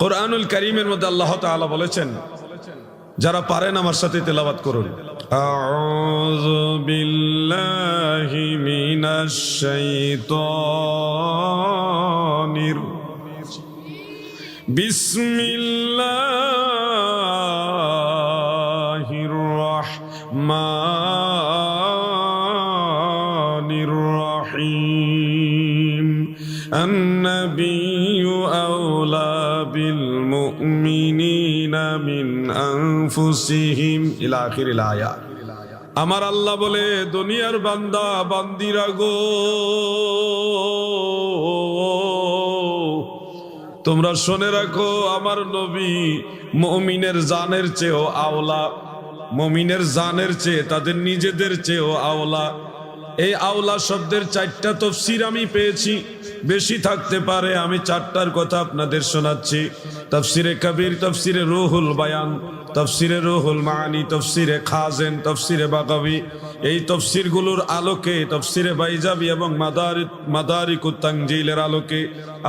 কুরআনুল কারীমের মধ্যে আল্লাহ তাআলা বলেছেন, যারা পারেন আমার সাথে তেলাওয়াত করুন। আউযু বিল্লাহি মিনাশ শাইতানির বিসমিল্লাহির রাহমানির রহিম। আন-নাবিয়্যু আওলা বিল মুমিনিনা মিন আনফুসিহিম ইলা আখিরিল আয়াত। আমার আল্লাহ বলে, দুনিয়ার বান্দা বান্দিরা গো, তোমরা শুনে রাখো, আমার নবী মুমিনের জানের চেয়েও আওলা, মুমিনের জানের চেয়ে তাদের নিজেদের চেয়েও আওলা। এই আওলা শব্দের 4টা তাফসীর আমি পেয়েছি, বেশি থাকতে পারে, আমি 4টার কথা আপনাদের শোনাচ্ছি। তাফসিরে কবির, তাফসিরে রুহুল বায়ান, তাফসিরে রুহুল মানি, তাফসিরে খাজেন, তাফসিরে বাগাবি, এই তাফসিরগুলোর আলোকে, তাফসিরে বাইজাবি এবং মাদারিকুত তানজিলের আলোকে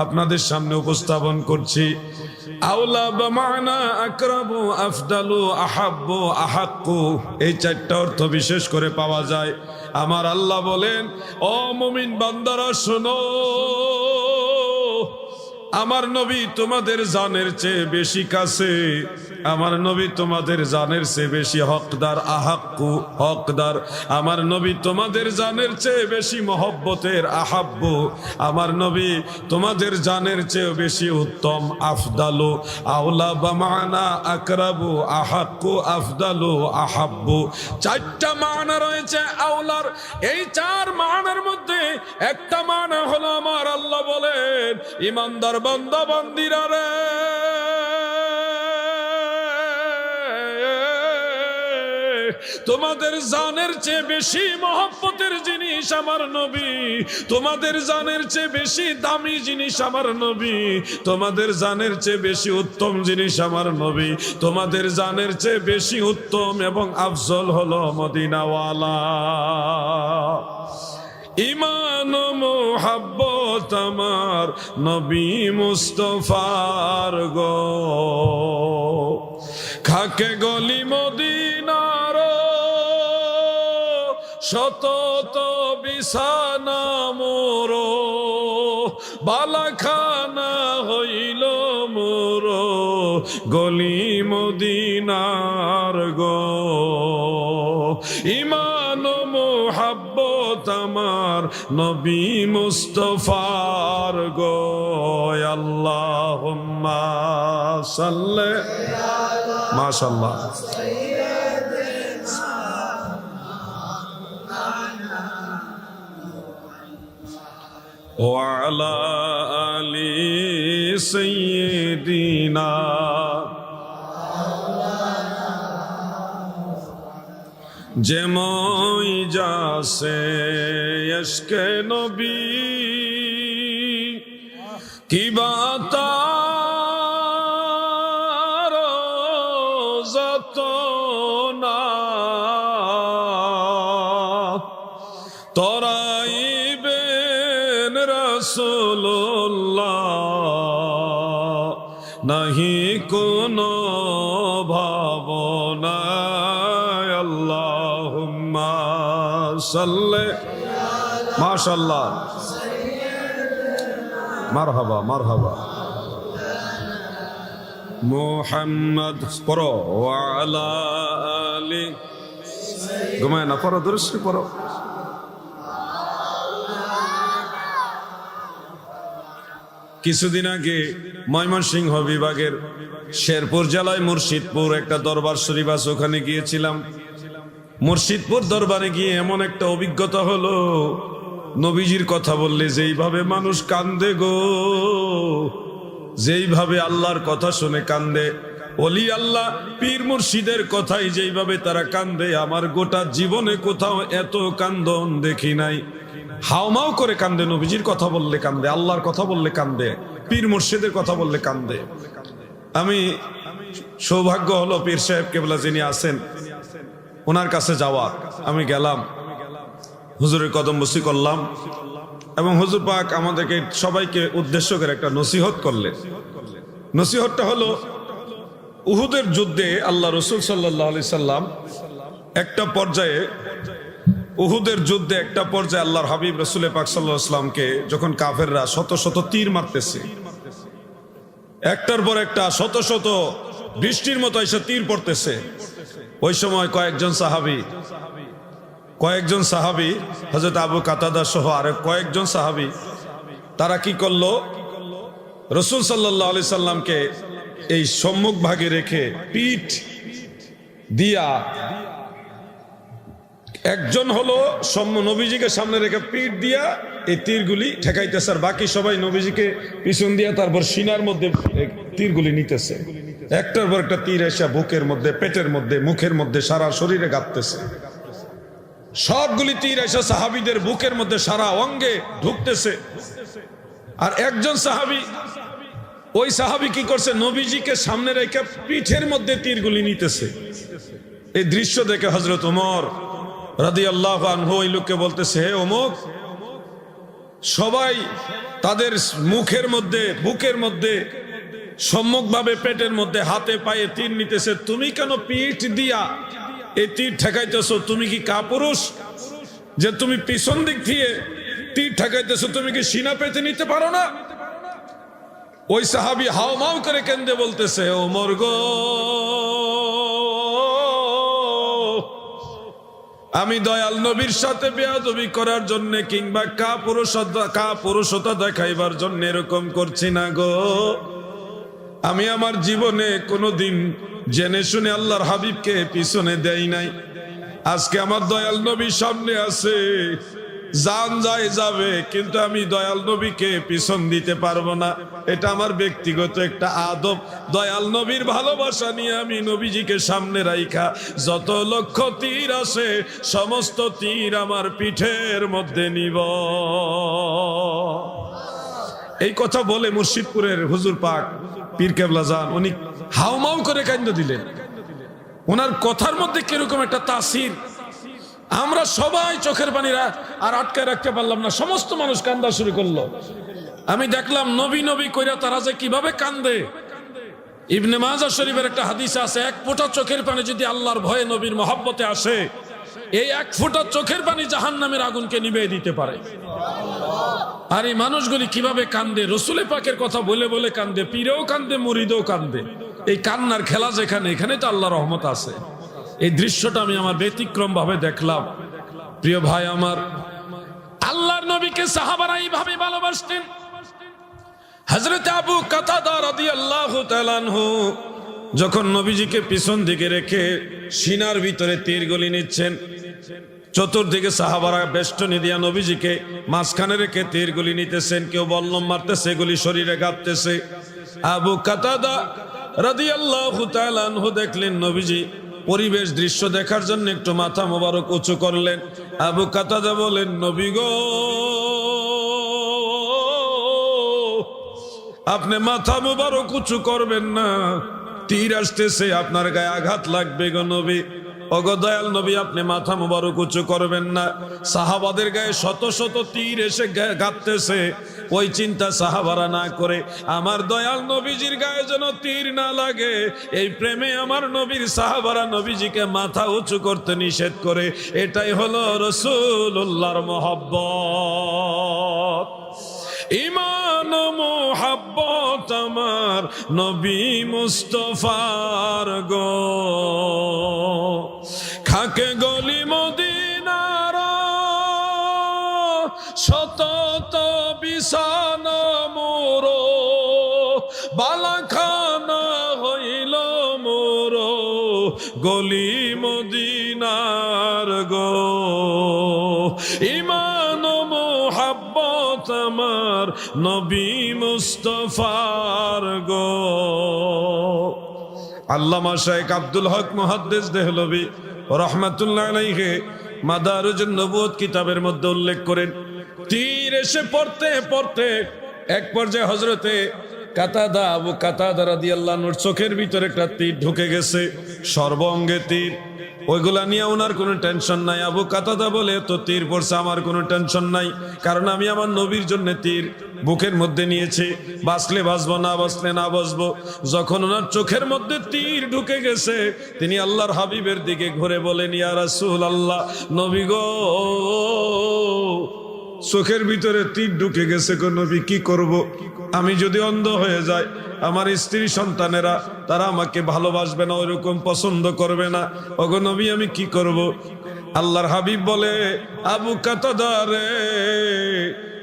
আপনাদের সামনে উপস্থাপন করছি। আওলা বমানা আকরাবু আফদালু আহাব্বু আহাক্কু, এই 4টা অর্থ বিশেষ করে পাওয়া যায়। আমার আল্লাহ বলেন, ও মুমিন বান্দারা শোনো, আমার নবী তোমাদের জানের চেয়ে বেশি কাছে, আমার নবী তোমাদের জানের চেয়ে বেশি হকদার, আহাক্কু হকদার। আমার নবী তোমাদের জানের চেয়ে বেশি মহব্বতের, আহাব্বু। আমার নবী তোমাদের জানের চেয়ে বেশি উত্তম, আফদালু। আওলা বামানা আকরাবু আহাক্কু আফদালু আহাব্বু, 4টা মানা রয়েছে আওলার। এই 4 মানার মধ্যে একটা মানা হলো, আমার আল্লাহ বলেন, ইমানদার বান্দা বান্দিরা রে, তোমাদের জানের চেয়ে বেশি মহব্বতের জিনিস আমার নবী, তোমাদের জানের চেয়ে বেশি দামি জিনিস আমার নবী, তোমাদের জানের চেয়ে বেশি উত্তম জিনিস আমার নবী, তোমাদের জানের চেয়ে বেশি উত্তম এবং আফজল হলো মদিনাওয়ালা। ইমান ও মোহাব্বত আমার নবী মুস্তফার গো, খাকে গলি মদিনার শত বিছানা মোর, বালাখানা হইল মোর গলি মদিনার গো। ইমান ও মোহাব্বত আমার নবী মুস্তফার গো। আল্লাহুম্মা সাল্লি, মাশাআল্লাহ। ওয়ালা আলি সাইয়্যিদিনা, যেমন যাসে ইশকে নবী কি বাতার যত না তরাইবেন রাসূলুল্লাহ, নাহি কোনো ভাবনা। আল্লাহুম্মা সাল্লি, মাশাআল্লাহ, মারহাবা মারহাবা। মুহাম্মদ পড়ো, ওয়া আলা আলি, ঘুমায় না, পড়ো, দুরূদ পড়ো। কিছুদিন আগে ময়মনসিংহ বিভাগের শেরপুর জেলায় মুর্শিদপুর একটা দরবার শরীফ আছে, ওখানে গিয়েছিলাম। মুর্শিদপুর দরবারে গিয়ে এমন একটা অভিজ্ঞতা হলো, নবীজির কথা বললে যেইভাবে মানুষ কান্দে গো, যেইভাবে আল্লাহর কথা শুনে কান্দে, ওলি আল্লাহ পীর মুর্শিদের কথাই যেইভাবে তারা কান্দে, আমার গোটা জীবনে কোথাও এত কান্দন দেখি নাই। হাওমাও করে কান্দে, নবীজির কথা বললে কান্দে, আল্লাহর কথা বললে কান্দে, পীর মুর্শিদের কথা বললে কান্দে। আমি সৌভাগ্য হলো পীর সাহেব কেবলা যিনি আছেন ওনার কাছে যাওয়ার। আমি গেলাম, হুজুরের কদম বসি করলাম এবং হুজুর পাক আমাদেরকে সবাইকে উদ্দেশ্য করে একটা নসিহত করলেন। নসিহতটা হলো, উহুদের যুদ্ধে আল্লাহ রসুল সাল্লাল্লাহু আলাইহি সাল্লাম একটা পর্যায়ে, উহুদের যুদ্ধে একটা পর্যায়ে আল্লাহর হাবিব রসুল পাক সাল্লাল্লাহু আলাইহি সাল্লামকে যখন কাফেররা শত শত তীর মারতেছে, একটার পর একটা শত শত বৃষ্টির মতো এসে তীর পড়তেছে, ওই সময় কয়েকজন সাহাবী হযরত আবু কাতাদা সহ আর কয়েকজন সাহাবী তারা কি করলো, রসুল সাল্লাল্লাহু আলাইহি সাল্লামকে এই সম্মুখ ভাগে রেখে পিঠ দিয়া, একজন হলো নবীজিকে সামনে রেখে পিঠ দিয়া এই তীরগুলি ঠেকাইতেছে, আর বাকি সবাই নবীজিকে পিছন দিয়া তারপর সিনার মধ্যে তীরগুলি নিতেছে। একটার পর একটা তীর এসে বুকের মধ্যে, পেটের মধ্যে, মুখের মধ্যে, সারা শরীরে গাঁথতেছে। সবগুলি তীর এসে সাহাবীদের বুকের মধ্যে, সারা অঙ্গে ঢুকতেছে। আর একজন সাহাবী, ওই সাহাবী কি করছে, নবীজিকে সামনে রেখে পিঠের মধ্যে তীরগুলি নিতেছে। এই দৃশ্য দেখে হযরত ওমর রাদিয়াল্লাহু আনহু ওই লোককে বলতেছে, হে অমুক, সবাই তাদের মুখের মধ্যে, বুকের মধ্যে, সম্মুখভাবে পেটের মধ্যে, হাতে পায়ে তীর নিতেছে, তুমি কেন পিঠ দিয়া এই তীর ঠেকাইতেছো? তুমি কি কাপুরুষ যে তুমি পিছন দিক দিয়ে তীর ঠেকাইতেছো? তুমি কি সিনা পেতে নিতে পারো না? ওই সাহাবী হাওমাও করে কেন্দে বলতেছে, ওমর গো, আমি দয়াল নবীর সাথে বেয়াদবি করার জন্য কিংবা কাপুরুষতা দেখাইবার জন্য এরকম করছি না গো। আমি আমার জীবনে কোনোদিন জেনে শুনে আল্লাহর হাবিবকে পিছনে দেই নাই। আজকে আমার দয়াল নবী সামনে আছে, জান যায় যাবে, কিন্তু আমি দয়াল নবীকে পিছন দিতে পারবো না। এটা আমার ব্যক্তিগত একটা আদব। দয়াল নবীর ভালোবাসা নিয়ে আমি নবীজিকে সামনে রাইখা যত লক্ষ তীর আসে সমস্ত তীর আমার পিঠের মধ্যে নিব। এই কথা বলে মুর্শিদপুরের হুজুর পাক পীর কেবলা জান উনি হাউমাউ করে কান্দ দিলেন। ওনার কথার মধ্যে কিরকম একটা তাসির, আমরা সবাই চোখের পানিরা আর আটকায় রাখতে পারলাম না, সমস্ত মানুষ কান্দা শুরু করলো। আমি দেখলাম নবী নবী কইরা তারা যে কিভাবে কান্দে। ইবনে মাজাহ শরীফের একটা হাদিস আছে, এক ফোঁটা চোখের পানি যদি আল্লাহর ভয়ে নবীর মহব্বতে আসে, এই এক ফোঁটা চোখের পানি জাহান্নামের আগুনকে নিভিয়ে দিতে পারে। আর এই মানুষগুলি কিভাবে কান্দে, রসুলে পাকের কথা বলে বলে কান্দে, পীরেও কান্দে, মুরিদেও কান্দে। এই কান্নার খেলা যেখানে, এখানে তো আল্লাহর রহমত আছে। এই দৃশ্যটা আমি আমার ব্যতিক্রম ভাবে দেখলাম। প্রিয় ভাই আমার, আল্লাহর নবীকে সাহাবারা এইভাবে ভালোবাসতেন। হযরত আবু কাতাদা রাদিয়াল্লাহু তাআলা আনহু যখন নবীজিকে পিছন দিকে রেখে সিনার ভিতরে তীরগুলি নিচ্ছেন, চতুর্দিকে সাহাবারা বেষ্টনী দিয়া নবীজিকে মাঝখানে রেখে তীরগুলি নিতেছেন, কেউ বল্লম মারতেছে, এগুলি শরীরে গাঁথতেছে। আবু কাতাদা রাদিয়াল্লাহু তাআলা আনহু দেখলেন নবীজি পরিবেশ দৃশ্য দেখার জন্য একটু মাথা মোবারক উঁচু করলেন। আবু কাতাদা বলেন, নবী গো, আপনি মাথা মোবারক উঁচু করবেন না, তীর আসতেছে, আপনার গায়ে আঘাত লাগবে গো নবী। ওগো দয়াল নবী, আপনি মাথা মোবারক উঁচু করবেন না, সাহাবাদের গায়ে শত শত তীর এসে গাঁথতেছে। ওই চিন্তা সাহাবারা না করে আমার দয়াল নবীজির গায়ে যেন তীর না লাগে, এই প্রেমে আমার নবীর সাহাবারা নবীজিকে মাথা উঁচু করতে নিষেধ করে। এটাই হলো রাসূলুল্লাহর মহব্বত। ইমান মোহাব্বত আমার নবী মুস্তাফার গো, খাকে গলি মদিনার শতত বিছানা মোর, বালাখানা হইল মোর গলি মদিনার গো। ইমান মোহাব্বত আমার নবী মুস্তাফার গো। আল্লামা শাইখ আব্দুল হক মুহাদ্দিস দেহলভী রাহমাতুল্লাহ আলাইহি মাদারুজুন নবুওয়াত কিতাবের মধ্যে উল্লেখ করেন, তীর এসে পড়তে পড়তে এক পর্যায়ে হযরতে কাতাদা, আবু কাতাদা রাদিয়াল্লাহু আনহুর চোখের ভিতরে একটা তীর ঢুকে গেছে, সর্বাঙ্গে তীর। ওইগুলা নিয়ে ওনার কোনো টেনশন নাই। আবু কাতাদা বলে, তো তীর পড়ছে, আমার কোনো টেনশন নাই, কারণ আমি আমার নবীর জন্য তীর বুকের মধ্যে নিয়েছি, বাঁচলে বাঁচবো, না বাঁচলে না বাঁচবো। যখন ওনার চোখের মধ্যে তীর ঢুকে গেছে, তিনি আল্লাহর হাবিবের দিকে ঘুরে বলেন, ইয়া রাসূলুল্লাহ, নবী গো, চোখের ভিতরে তীর ঢুকে গেছে গো নবী, কি করব? আমি যদি অন্ধ হয়ে যাই, আমার স্ত্রী সন্তানেরা তারা আমাকে ভালোবাসবে না, ওইরকম পছন্দ করবে না, ওগো নবী আমি কি করব? আল্লাহর হাবিব বলে, আবু কাতাদা রে,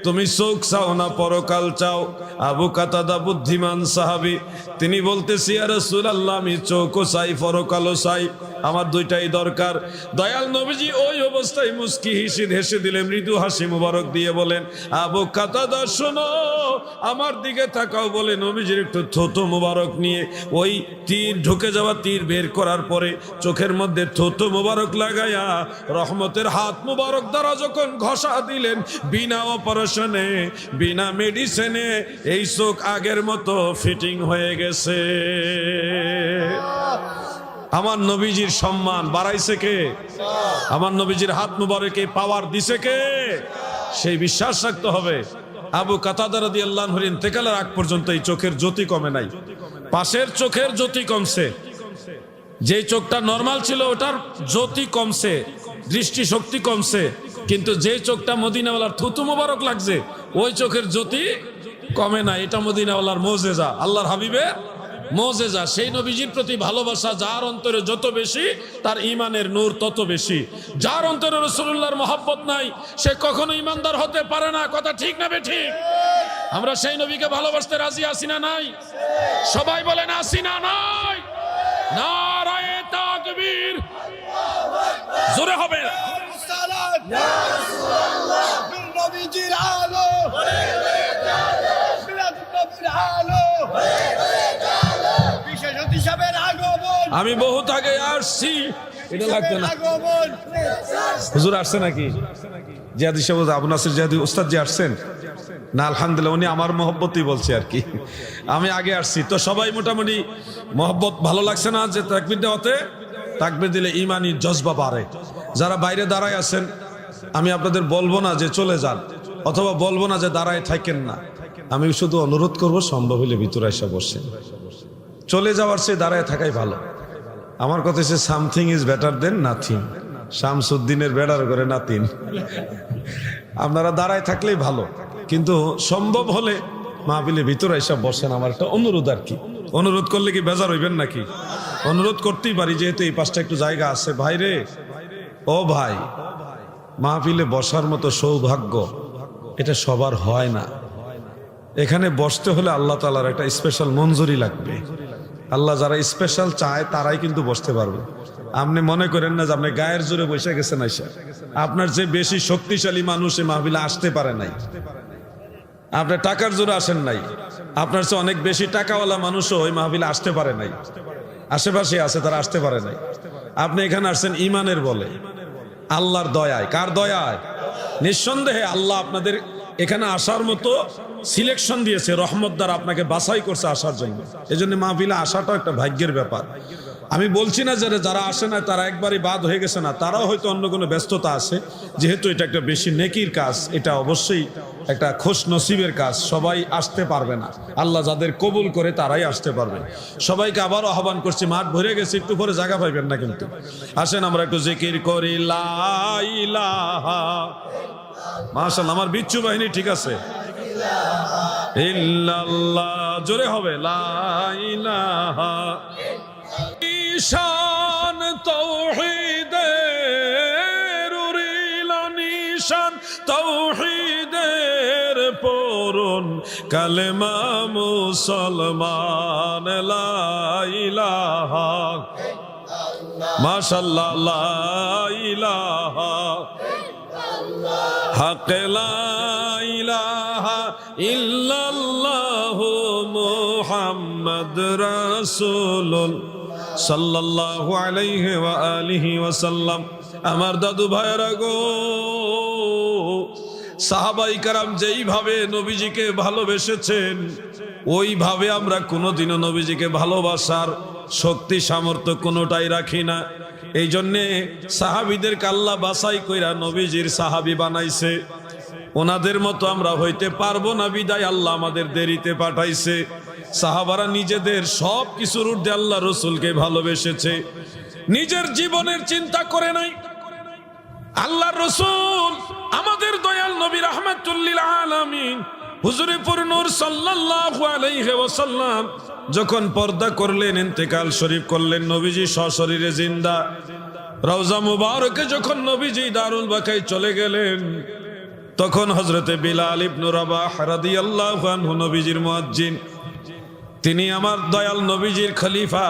তুমি চোখ চাও না পরকাল চাও? আবু কাতাদা বুদ্ধিমান সাহাবী, তিনি বলতেছি, ইয়া রাসূলুল্লাহ, আমি চোখও চাই পরকালও চাই, আমার দুইটাই দরকার। দয়াল নবীজি ওই অবস্থায় মুস্কি হেসে দিলেন, মৃদু হাসি মুবারক দিয়ে বলেন, আবু কাতাদা শোনো, আমার দিকে তাকাও। বলে নবীজির একটু থুতু মুবারক নিয়ে ওই তীর ঢুকে যাওয়া তীর বের করার পরে চোখের মধ্যে থুতু মুবারক লাগায়া রহমতের হাত মুবারক দ্বারা যখন ঘষা দিলেন, বিনা অপারেশনে, বিনা মেডিসিনে এই চোখ আগের মতো ফিটিং হয়ে গেছে। আমার নবীজির সম্মান বাড়াইছে কে? আমার নবীজির হাত মুবারকে পাওয়ার দিছে কে? সেই বিশ্বাস রাখতে হবে। আবু কাতাদা রাদিয়াল্লাহু আনহুর ইন্তেকালের আগ পর্যন্ত এই চোখের জ্যোতি কমে নাই। পাশের চোখের জ্যোতি কমছে, যেই চোখটা নরমাল ছিল ওটার জ্যোতি কমছে, দৃষ্টি শক্তি কমছে, কিন্তু যে চোখটা মদিনাওয়ালার থুতু মুবারক লাগছে ওই চোখের জ্যোতি কমে না। এটা মদিনাওয়ালার মুজিজা, আল্লাহর হাবিবের মুজিজা। সেই নবীজির প্রতি ভালোবাসা যার অন্তরে যত বেশি, তার ঈমানের নূর তত বেশি। যার অন্তরে রাসূলুল্লাহর মহব্বত নাই, সে কখনো ঈমানদার হতে পারে না। কথা ঠিক না বেঠিক? আমরা সেই নবীকে ভালোবাসতে রাজি আছি না নাই? সবাই বলেন আছি না নাই? নারায়ে তাকবীর, জোরে হবে। আমি বহুত আগে আসছি, এটা লাগতো না। হুজুর আসছে নাকি? জিয়াদি সাহেব, আবু নাসির জিয়াদি উস্তাদ জি আসছেন না? আলহামদুলিল্লাহ, উনি আমার মহব্বতই বলছে আর কি। আমি আগে আসছি তো সবাই মোটামুটি মহব্বত ভালো লাগছে না যে তাকবীর দেওয়াতে? তাকবীর দিলে ইমানি জজবা বাড়ে। যারা বাইরে দাঁড়ায় আছেন, আমি আপনাদের বলবো না যে চলে যান, অথবা বলবো না যে দাঁড়ায় থাকেন না, আমি শুধু অনুরোধ করব সম্ভব হলে ভিতরে এসে বসেন। চলে যাওয়ার চেয়ে দাঁড়ায় থাকাই ভালো। আমার কথা হচ্ছে something is better than nothing. শামসুদ্দিনের বেড়ার করে নাতিন। আপনারা দাঁড়ায় থাকলেই ভালো, কিন্তু সম্ভব হলে মাহফিলের ভিতরে এসে বসেন। আমার একটা অনুরোধ আর কি। অনুরোধ করলে কি বেজার হইবেন নাকি? অনুরোধ করতেই পারি, যেহেতু এই পাশটা একটু জায়গা আছে। ভাই রে, ও ভাই, মাহফিলে বসার মতো সৌভাগ্য এটা সবার হয় না। এখানে বসতে হলে আল্লাহ তাআলার একটা স্পেশাল মঞ্জুরি লাগবে। আল্লাহ যারা স্পেশাল চায় তারাই কিন্তু বসতে পারবে। আপনি মনে করেন না যে আপনি গায়ের জোরে বসে গেছেন, আইসা আপনার যে বেশি শক্তিশালী মানুষ এই মাহফিলে আসতে পারে নাই। আপনি টাকার জোরে আসেন নাই, আপনার চেয়ে অনেক বেশি টাকাওয়ালা মানুষও ওই মাহফিলে আসতে পারে নাই। আশেপাশে আছে, তারা আসতে পারে নাই। আপনি এখানে আসছেন ইমানের বলে, আল্লাহর দয়ায়। কার দয়ায়? নিঃসন্দেহে আল্লাহ আপনাদের এখানে আসার মতো সিলেকশন দিয়েছে, রহমত দ্বারা আপনাকে বাছাই করছে আসার জন্য। এই জন্য মাহফিলে আসাটাও একটা ভাগ্যের ব্যাপার। আমি বলছি না যে যারা আসে না তারা একবারই বাদ হয়ে গেছে না, তারাও হয়তো অন্য কোনো ব্যস্ততা আছে। যেহেতু এটা একটা বেশি নেকির কাজ, এটা অবশ্যই একটা খোশ নসিবের কাজ। সবাই আসতে পারবে না, আল্লাহ যাদের কবুল করে তারাই আসতে পারবে। সবাইকে আবারও আহ্বান করছি, মাঠ ভরে গেছে, একটু পরে জায়গা পাইবেন না কিন্তু। আসেন আমরা একটু জিকির করি, লা ইলাহা। মাশাআল্লাহ, আমার বিচ্ছু বাহিনী ঠিক আছে। ইল্লাল্লাহ, জোরে হবে, লা ইলাহা। নিশান তাওহীদের উরিলা, নিশান তাওহীদের পরন, কালেমা মুসলমান, লা ইলাহা। মাশাআল্লাহ, লা ইলাহা হক, লা ইলাহা ইল্লাল্লাহু মুহাম্মদ রাসূলুল্লাহ সাল্লাল্লাহু আলাইহি ওয়া আলিহি ওয়াসাল্লাম। আমার দাদু ভাইরা গো, সাহাবায়ে কেরাম যেইভাবে নবীজিকে ভালোবেসেছেন, ওইভাবে আমরা কোনোদিনও নবীজিকে ভালোবাসার শক্তি সামর্থ্য কোনোটাই রাখি না। এই জন্যে সাহাবীদেরকে আল্লাহ বাছাই কইরা নবীজির সাহাবী বানাইছে। ওনাদের মতো আমরা হইতে পারবো না বিদায় আল্লাহ আমাদের দেরিতে পাঠাইছে। সাহাবারা নিজেদের সব কিছুর ঊর্ধ্বে আল্লাহ রসুলকে ভালোবেসেছে, নিজের জীবনের চিন্তা করে নাই। আল্লাহ রসুল আমাদের দয়াল নবী রাহমাতুল লিল আলামিন হুজুরে পুরনূর সাল্লাল্লাহু আলাইহি ওয়াসাল্লাম যখন পর্দা করলেন, ইন্তেকাল শরীফ করলেন, নবীজি সশরীরে জিন্দা রওজা মুবারকে যখন নবীজি দারুল বাকায় চলে গেলেন, তখন হযরতে বিলাল ইবনে রাবাহ রাদিয়াল্লাহু আনহু নবীজির মুয়াজ্জিন, তিনি আমার দয়াল নবীজির খলিফা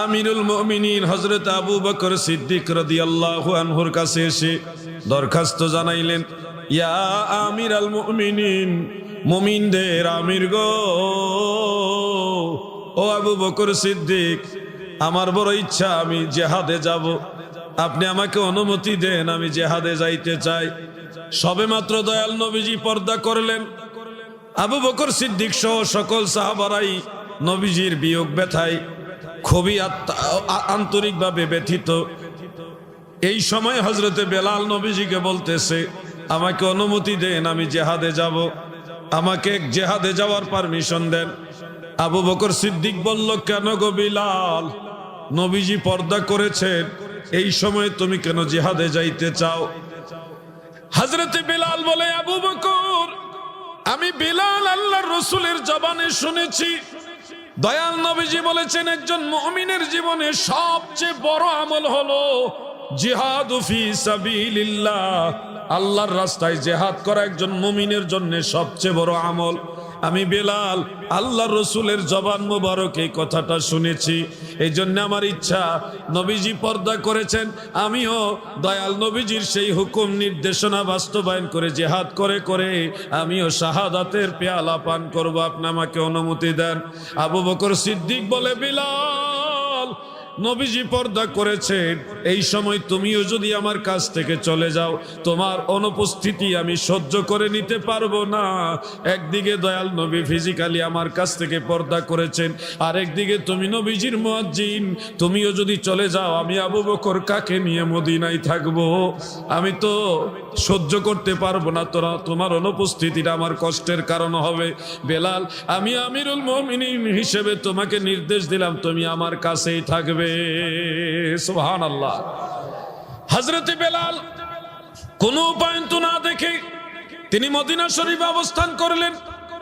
আমিরুল মুমিনিন হযরত আবু বকর সিদ্দিক রাদিয়াল্লাহু আনহুর কাছে এসে দরখাস্ত জানাইলেন, ইয়া আমিরাল মুমিনিন, মুমিনদের আমির গো, ও আবু বকর সিদ্দিক, আমার বড় ইচ্ছা আমি জিহাদে যাব, আপনি আমাকে অনুমতি দেন, আমি জিহাদে যাইতে চাই। সবেমাত্র দয়াল নবীজি পর্দা করলেন, আবু বকর সিদ্দিক সহ সকল সাহাবারাই নবীজির বিয়োগ ব্যথায় খুবই আন্তরিকভাবে ব্যথিত। এই সময় হযরতে বেলাল নবীজিকে বলতেছে, আমাকে অনুমতি দেন, আমি জিহাদে যাব, আমাকে জিহাদে যাওয়ার পারমিশন দেন। আবু বকর সিদ্দিক বলল, কেন গো বিলাল, নবীজি পর্দা করেছেন, এই সময় তুমি কেন জিহাদে যাইতে চাও? হযরতে বেলাল বলে, আবু বকর, আমি বেলাল আল্লাহর রাসূলের জবানে শুনেছি দয়াল নবীজি বলেছেন একজন মুমিনের জীবনে সবচেয়ে বড় আমল হলো জিহাদু ফি সাবিলিল্লাহ, আল্লাহর রাস্তায় জিহাদ করা একজন মুমিনের জন্য সবচেয়ে বড় আমল। আমি বেলাল আল্লাহর রাসূলের জবান মোবারক এই কথাটা শুনেছি, এই জন্য আমার ইচ্ছা, নবীজি পর্দা করেছেন, আমিও দয়াল নবীজির সেই হুকুম নির্দেশনা বাস্তবায়ন করে জিহাদ করে করে আমিও শাহাদাতের পেয়ালা পান করব, আপনি আমাকে অনুমতি দেন। আবু বকর সিদ্দিক বলে, বিলাল, নবীজি পর্দা করেছেন, এই সময় তুমিও যদি আমার কাছ থেকে চলে যাও, তোমার অনুপস্থিতি আমি সহ্য করে নিতে পারবো না। একদিকে দয়াল নবী ফিজিক্যালি আমার কাছ থেকে পর্দা করেছেন, আর একদিকে তুমি নবীজির মুয়াজ্জিন, তুমিও যদি চলে যাও, আমি আবু বকর কাকে নিয়ে মদিনায় থাকবো? আমি তো সহ্য করতে পারবো না, তোমার অনুপস্থিতিটা আমার কষ্টের কারণ হবে। বেলাল, আমি আমিরুল মুমিনিন হিসেবে তোমাকে নির্দেশ দিলাম, তুমি আমার কাছেই থাকবে। সুবহানাল্লাহ। হযরতে বেলাল কোন উপায় না দেখে তিনি মদিনা শরীফে অবস্থান করলেন।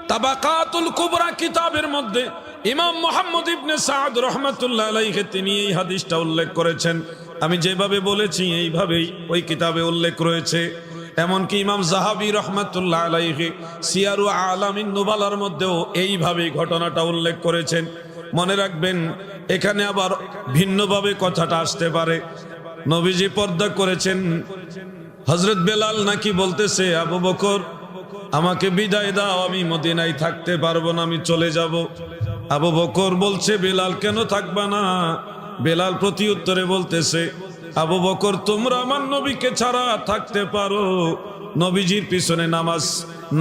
তাবাকাতুল কুবরা কিতাবের মধ্যে ইমাম মুহাম্মদ ইবনে সাদ রাহমাতুল্লাহ আলাইহি তিনি এই হাদিসটা উল্লেখ করেছেন। আমি যেভাবে বলেছি এইভাবেই ওই কিতাবে উল্লেখ রয়েছে। এমনকি ইমাম যাহাবী রাহমাতুল্লাহ আলাইহি সিয়ারু আলামিন নুবালার মধ্যেও এইভাবেই ঘটনাটা উল্লেখ করেছেন। মনে রাখবেন, এখানে আবার ভিন্নভাবে কথাটা আসতে পারে। নবীজি পর্দা করেছেন, হযরত বেলাল নাকি বলতেছে, আবু বকর আমাকে বিদায় দাও, আমি মদিনায় থাকতে পারবো না, আমি চলে যাব। আবু বকর বলছে, বেলাল কেন থাকবা না? বেলাল প্রতি উত্তরে বলতেছে, আবু বকর তোমরা আমার নবীকে ছাড়া থাকতে পারো, নবীজির পিছনে নামাজ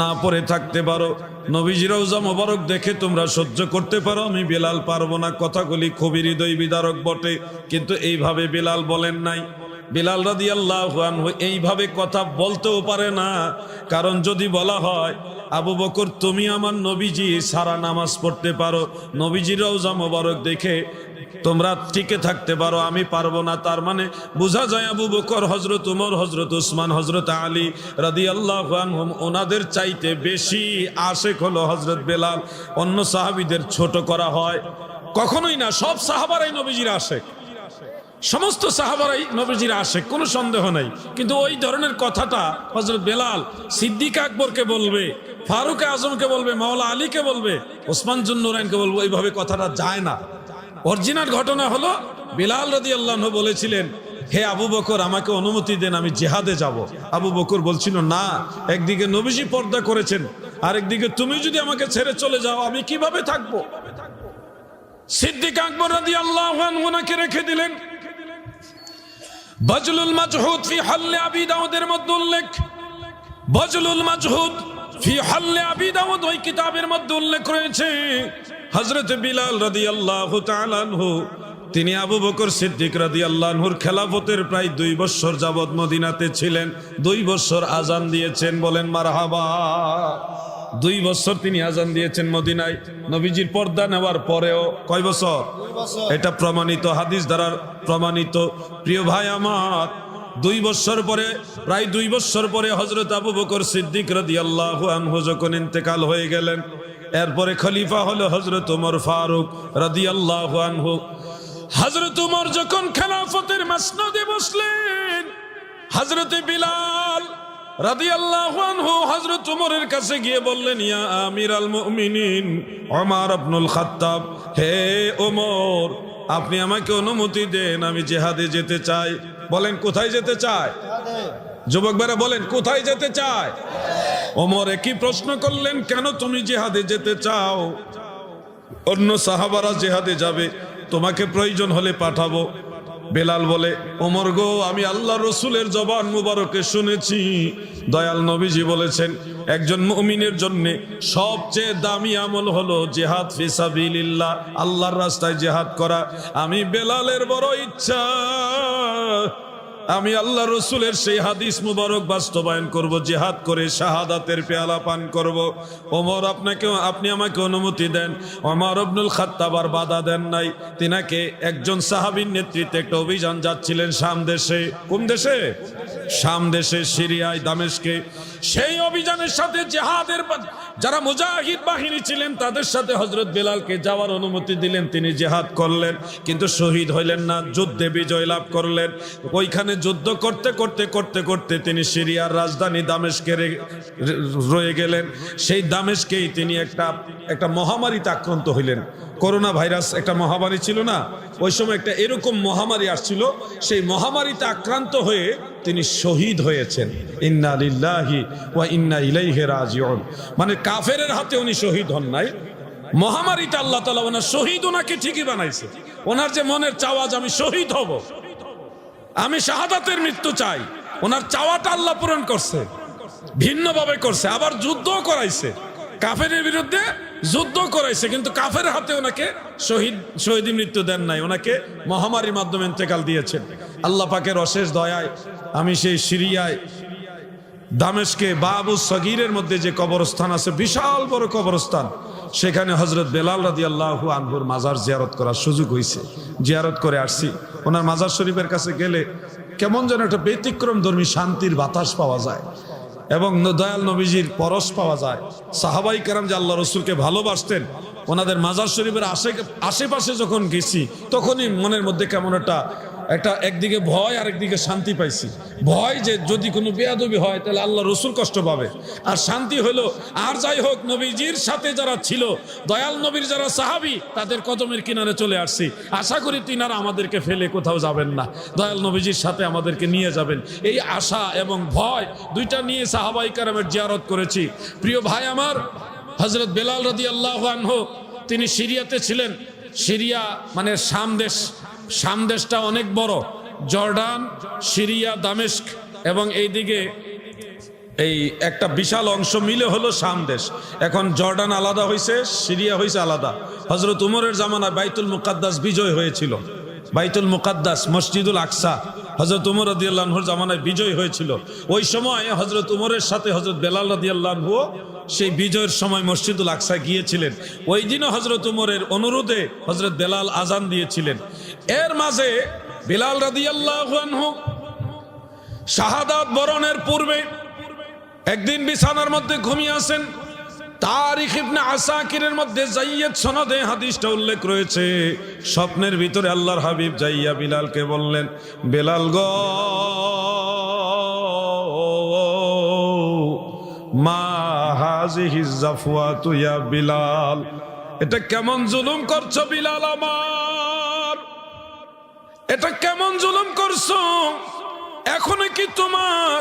না পড়ে থাকতে পারো, নবীজির রওজা মোবারক দেখে তোমরা সহ্য করতে পারো, আমি বেলাল পারবো না। কথাগুলি খুবই হৃদয় বিদারক বটে, কিন্তু এইভাবে বেলাল বলেন নাই। বেলাল রাদিয়াল্লাহু আনহু এইভাবে কথা বলতেও পারে না, কারণ যদি বলা হয় আবু বকর তুমি আমার নবীজি সারা নামাজ পড়তে পারো, নবীজির রওজা মোবারক দেখে তোমরা টিকে থাকতে পারো, আমি পারবো না, তার মানে বোঝা যায় আবু বকর, হযরত উমর, হযরত উসমান, হযরত আলী রাদিয়াল্লাহু আনহুম ওনাদের চাইতে বেশি আশেক হলো হযরত বেলাল। অন্য সাহাবীদের ছোট করা হয় কখনোই না, সব সাহাবারাই নবীজির আশেক, সমস্ত সাহাবারাই নবীজির আশেক, কোনো সন্দেহ নাই। কিন্তু ওই ধরনের কথাটা হযরত বেলাল সিদ্দিক আকবরকে বলবে, ফারুক আজমকে বলবে, মাওলা আলীকে বলবে, ওসমান জুন্নুরাইনকে বলবো, এইভাবে কথাটা যায় না। অরিজিনাল ঘটনা হলো বেলাল রাদিয়াল্লাহু আনহু বলেছিলেন, হে আবু বকর আমাকে অনুমতি দেন, আমি জিহাদে যাব। আবু বকর বলছিল, না, একদিকে নবীজি পর্দা করেছেন, আরেকদিকে তুমি যদি আমাকে ছেড়ে চলে যাও, আমি কিভাবে থাকবো? সিদ্দিক আকবর রাদিয়াল্লাহু আনহু ওনাকে রেখে দিলেন। বাজলুল মাজহুদ ফি হাল্লে আবি দাউদের মধ্যে উল্লেখ, বাজলুল মাজহুদ ফি হাল্লে আবি দাউদ ওই কিতাবের মধ্যে উল্লেখ রয়েছে, হযরত বিলাল রাদিয়াল্লাহু তাআলা আনহু তিনি আবু বকর সিদ্দিক রাদিয়াল্লাহু আনহুর খেলাফতের প্রায় 2 বছর যাবত মদিনাতে ছিলেন। 2 বছর আজান দিয়েছেন, বলেন মারহাবা। 2 বছর তিনি আজান দিয়েছেন মদিনায়, নবীজির পর্দা নেওয়ার পরেও। কয় বছর? এটা প্রমাণিত, হাদিস দ্বারা প্রমাণিত। প্রিয় ভাই আমার, 2 বছর পরে, প্রায় 2 বছর পরে হযরত আবু বকর সিদ্দিক রাদিয়াল্লাহু আনহু যখন ইন্তেকাল হয়ে গেলেন, এরপরে খলিফা হলো হযরত ওমর ফারুক রাদিয়াল্লাহু আনহু। হযরত ওমর যখন খেলাফতের মাসনদে বসলেন, হযরত বিলাল রাদিয়াল্লাহু আনহু হযরত ওমরের কাছে গিয়ে বললেন, ইয়া আমিরাল মুমিনিন ওমর ইবনুল খাত্তাব, হে ওমর, আপনি আমাকে অনুমতি দেন, আমি জিহাদে যেতে চাই। বলেন কোথায় যেতে চায়? যুবক ভাইরা বলেন কোথায় যেতে চায়? ওমর একই প্রশ্ন করলেন, কেন তুমি জিহাদে যেতে চাও? অন্য সাহাবারা জিহাদে যাবে, তোমাকে প্রয়োজন হলে পাঠাবো। বেলাল বলে, ওমর গো, আমি আল্লাহ রসুলের জবান মুবারকে শুনেছি, দয়াল নবীজি বলেছেন একজন মুমিনের জন্য সবচেয়ে দামি আমল হলো জিহাদ ফি সাবিলিল্লাহ, আল্লাহর রাস্তায় জিহাদ করা। আমি বেলালের বড় ইচ্ছা, আমি আল্লাহ রসুলের সেই হাদিস মুবারক বাস্তবায়ন করব, জিহাদ করে শাহাদাতের পেয়ালা পান করব। ওমর, আপনি আমাকে অনুমতি দেন। ওমর ইবনুল খাত্তাব আর বাধা দেন নাই। তিনাকে একজন সাহাবীর নেতৃত্বে একটা অভিযান যাচ্ছিলেন শাম দেশে। কোন দেশে? শাম দেশে, সিরিয়ায়, দামেস্কে। সেই অভিযানের সাথে জিহাদের যারা মুজাহিদ বাহিনী ছিলেন তাদের সাথে হযরত বেলালকে যাওয়ার অনুমতি দিলেন। তিনি জিহাদ করলেন, কিন্তু শহীদ হইলেন না, যুদ্ধে বিজয় লাভ করলেন। ওইখানে যুদ্ধ করতে করতে করতে করতে তিনি সিরিয়ার রাজধানী দামেস্কে রয়ে গেলেন। সেই দামেস্কেই তিনি একটা মহামারীতে আক্রান্ত হইলেন। করোনা ভাইরাস একটা মহামারী ছিল না, ওই সময় একটা এরকম মহামারী আসছিল। সেই মহামারীতে আক্রান্ত হয়ে তিনি শহীদ হয়েছেন। ইন্না লিল্লাহি ওয়া ইন্না ইলাইহি রাজিউন। মানে কাফেরের হাতে উনি শহীদ হন নাই, মহামারীতে আল্লাহ তাআলা ওনার শহীদ ওনাকে ঠিকই বানাইছে। ওনার যে মনের চাওয়া যে আমি শহীদ হব, আমি শাহাদাতের মৃত্যু চাই, ওনার চাওয়াটা আল্লাহ পূরণ করছে, ভিন্নভাবে করছে। আবার যুদ্ধও করাইছে, কাফেরের বিরুদ্ধে যুদ্ধ করাইছে, কিন্তু কাফের হাতে ওনাকে শহীদ মৃত্যু দেন নাই, ওনাকে মহামারীর মাধ্যমে ইন্তেকাল দিয়েছেন। আল্লাহ পাকের অশেষ দয়ায় আমি সেই সিরিয়ায় দামেস্কে বাবু সগীরের মধ্যে যে কবরস্থান আছে, বিশাল বড় কবরস্থান, সেখানে হযরত বেলাল রাদিয়াল্লাহু আনহুর মাজার জিয়ারত করার সুযোগ হয়েছে। জিয়ারত করে আসছি। ওনার মাজার শরীফের কাছে গেলে কেমন যেন একটা ব্যতিক্রম ধর্মী শান্তির বাতাস পাওয়া যায় এবং দয়াল নবীজির পরশ পাওয়া যায়। সাহাবাই কেরাম যে আল্লাহ রসুলকে ভালোবাসতেন, ওনাদের মাজার শরীফের আশেপাশে যখন গেছি তখনই মনের মধ্যে কেমন একটা একদিকে ভয় আর একদিকে শান্তি পাইছি। ভয় যে যদি কোনো বেয়াদবি হয় তাহলে আল্লাহ রসুল কষ্ট পাবে, আর শান্তি হলো আর যাই হোক নবীজির সাথে যারা ছিল, দয়াল নবীর যারা সাহাবী, তাদের কদমের কিনারে চলে আসছি। আশা করি তিনারা আমাদেরকে ফেলে কোথাও যাবেন না, দয়াল নবীজির সাথে আমাদেরকে নিয়ে যাবেন। এই আশা এবং ভয় দুইটা নিয়ে সাহাবাই কেরামের জিয়ারত করেছি। প্রিয় ভাই আমার, হযরত বেলাল রাদিয়াল্লাহু আনহু তিনি সিরিয়াতে ছিলেন। সিরিয়া মানে শাম দেশটা অনেক বড়, জর্ডান, সিরিয়া, দামেস্ক এবং এইদিকে এই একটা বিশাল অংশ মিলে হলো শাম দেশ। এখন জর্ডান আলাদা হয়েছে, সিরিয়া হয়েছে আলাদা। হযরত উমরের জামানায় বাইতুল মুকাদ্দাস বিজয় হয়েছিল। বাইতুল মুকাদ্দাস, মসজিদুল আকসা হযরত উমর রাদিয়াল্লাহু আনহুর জামানায় বিজয় হয়েছিল। ওই সময় হযরত উমরের সাথে হযরত বেলাল রাদিয়াল্লাহু আনহু সেই বিজয়ের সময় মসজিদুল আকসা গিয়েছিলেন। ওই দিনও হযরত উমরের অনুরোধে হযরত বেলাল আজান দিয়েছিলেন। এর মাঝে বেলাল রাদিয়াল্লাহু আনহু শাহাদাত বরণের পূর্বে একদিন বিছানার মধ্যে ঘুমিয়ে আছেন। তারিখ ইবনে আসাকিরের মধ্যে যাইয়েদ সনদে হাদিসটা উল্লেখ রয়েছে। স্বপ্নের ভিতরে আল্লাহর হাবিব যাইয়া বিলালকে বললেন, বেলাল গো, মা হাযিহি যাফওয়াতু ইয়া বিলাল, এটা কেমন জুলুম করছো বিলাল আমার, এটা কেমন জুলুম করছো? এখনো কি তোমার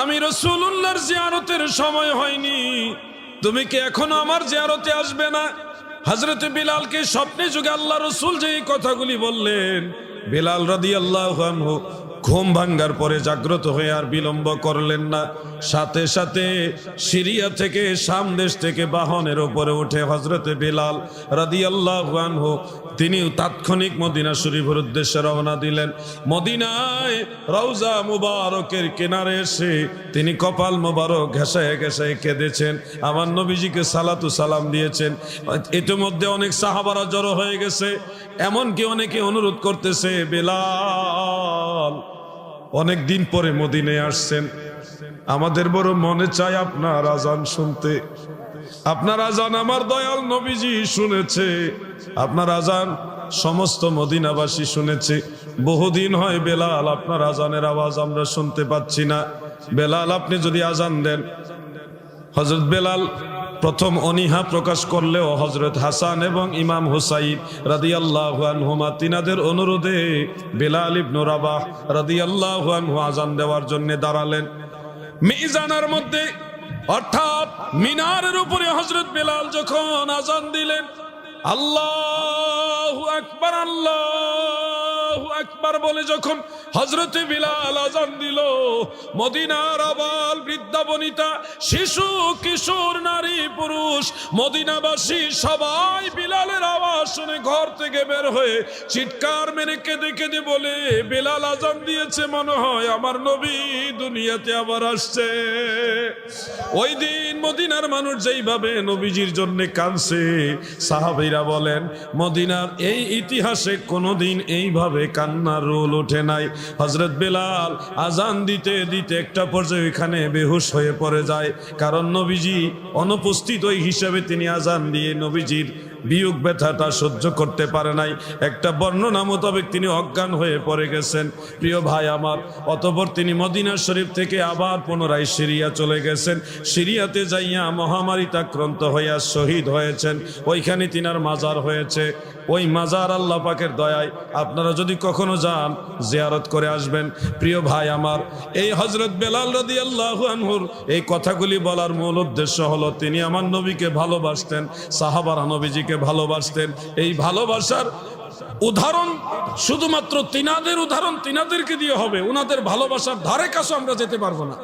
আমি রাসূলুল্লাহর জিয়ারতের সময় হয়নি? তুমি কি এখনো আমার জিয়ারতে আসবে না? হযরত বিলালকে স্বপ্নে যুগে আল্লাহ রাসূল যে এই কথাগুলি বললেন, বিলাল রাদিয়াল্লাহু আনহু ঘুম ভাঙ্গার পরে জাগ্রত হয়ে আর বিলম্ব করলেন না, সাথে সাথে সিরিয়া থেকে শাম দেশ থেকে বাহনের উপরে উঠে হযরতে বেলাল রাদিয়াল্লাহু আনহু তিনি তাৎক্ষণিক মদিনা শরীফের উদ্দেশ্যে রওনা দিলেন। মদিনায় রওজা মুবারকের কিনারে এসে তিনি কপাল মুবারক ঘেঁষায় ঘেঁষায় কেঁদেছেন, আমার নবীজিকে সালাতু সালাম দিয়েছেন। ইতিমধ্যে অনেক সাহাবারা জড়ো হয়ে গেছে, এমনকি অনেকে অনুরোধ করতেছে, বেলাল অনেক দিন পরে মদিনায় আসছেন, আমাদের বড় মনে চায় আপনার আজান শুনতে। আপনার আজান আমার দয়াল নবীজি শুনেছে, আপনার আজান সমস্ত মদিনাবাসী শুনেছে। বহুদিন হয় বেলাল আপনার আজানের আওয়াজ আমরা শুনতে পাচ্ছি না, বেলাল আপনি যদি আজান দেন। হযরত বেলাল প্রথম অনীহা প্রকাশ করলেও হযরত হাসান এবং ইমাম হুসাইন রাদিয়াল্লাহু আনহুমা তিনাদের অনুরোধে বেলাল ইবনে রাবাহ রাদিয়াল্লাহু আনহু আজান দেওয়ার জন্য দাঁড়ালেন। মিজানের মধ্যে অর্থাৎ মিনারের উপরে হযরত বেলাল যখন আজান দিলেন, আল্লাহু আকবার আল্লাহু আকবার বলে যখন হযরতে বিলাল আজান দিল, মদিনার আবাল বৃদ্ধা বনিতা শিশু কিশোর নারী পুরুষ মদিনাবাসী সবাই বিলালের আওয়াজ শুনে ঘর থেকে বের হয়ে চিৎকার মেরে কেঁদে কেঁদে বলে, বেলাল আজান দিয়েছে, মনে হয় আমার নবী দুনিয়াতে আবার আসছে। ওই দিন মদিনার মানুষ যেইভাবে নবীজির জন্য কাঁদছে, সাহাবীরা বলেন মদিনার এই ইতিহাসে কোনোদিন এইভাবে কান্নার রোল ওঠে নাই। হযরত বেলাল আজান দিতে দিতে একটা পর্যায়ে এখানে বেহুশ হয়ে পড়ে যায়, কারণ নবীজি অনুপস্থিত ওই হিসাবে তিনি আজান দিয়ে নবীজির বিয়োগ ব্যথাটা সহ্য করতে পারে নাই। একটা বর্ণনা মোতাবেক তিনি অজ্ঞান হয়ে পড়ে গেছেন। প্রিয় ভাই আমার, অতঃপর তিনি মদিনা শরীফ থেকে আবার পুনরায় সিরিয়া চলে গেছেন। সিরিয়াতে যাইয়া মহামারীতে আক্রান্ত হইয়া শহীদ হয়েছেন। ওইখানে তিনার মাজার হয়েছে। ওই মাজার আল্লাহ পাকের দয়ায় আপনারা যদি কখনো যান জিয়ারত করে আসবেন। প্রিয় ভাই আমার, এই হযরত বেলাল রাদিয়াল্লাহু আনহুর এই কথাগুলি বলার মূল উদ্দেশ্য হলো তিনি আমার নবীকে ভালোবাসতেন, সাহাবারা নবীজিকে ভালোবাসতেন। এই ভালোবাসার উদাহরণ শুধুমাত্র তিনাদের উদাহরণ তিনাদেরকে দিয়ে হবে, ওনাদের ভালোবাসার ধারে কাছে আমরা যেতে পারবো না।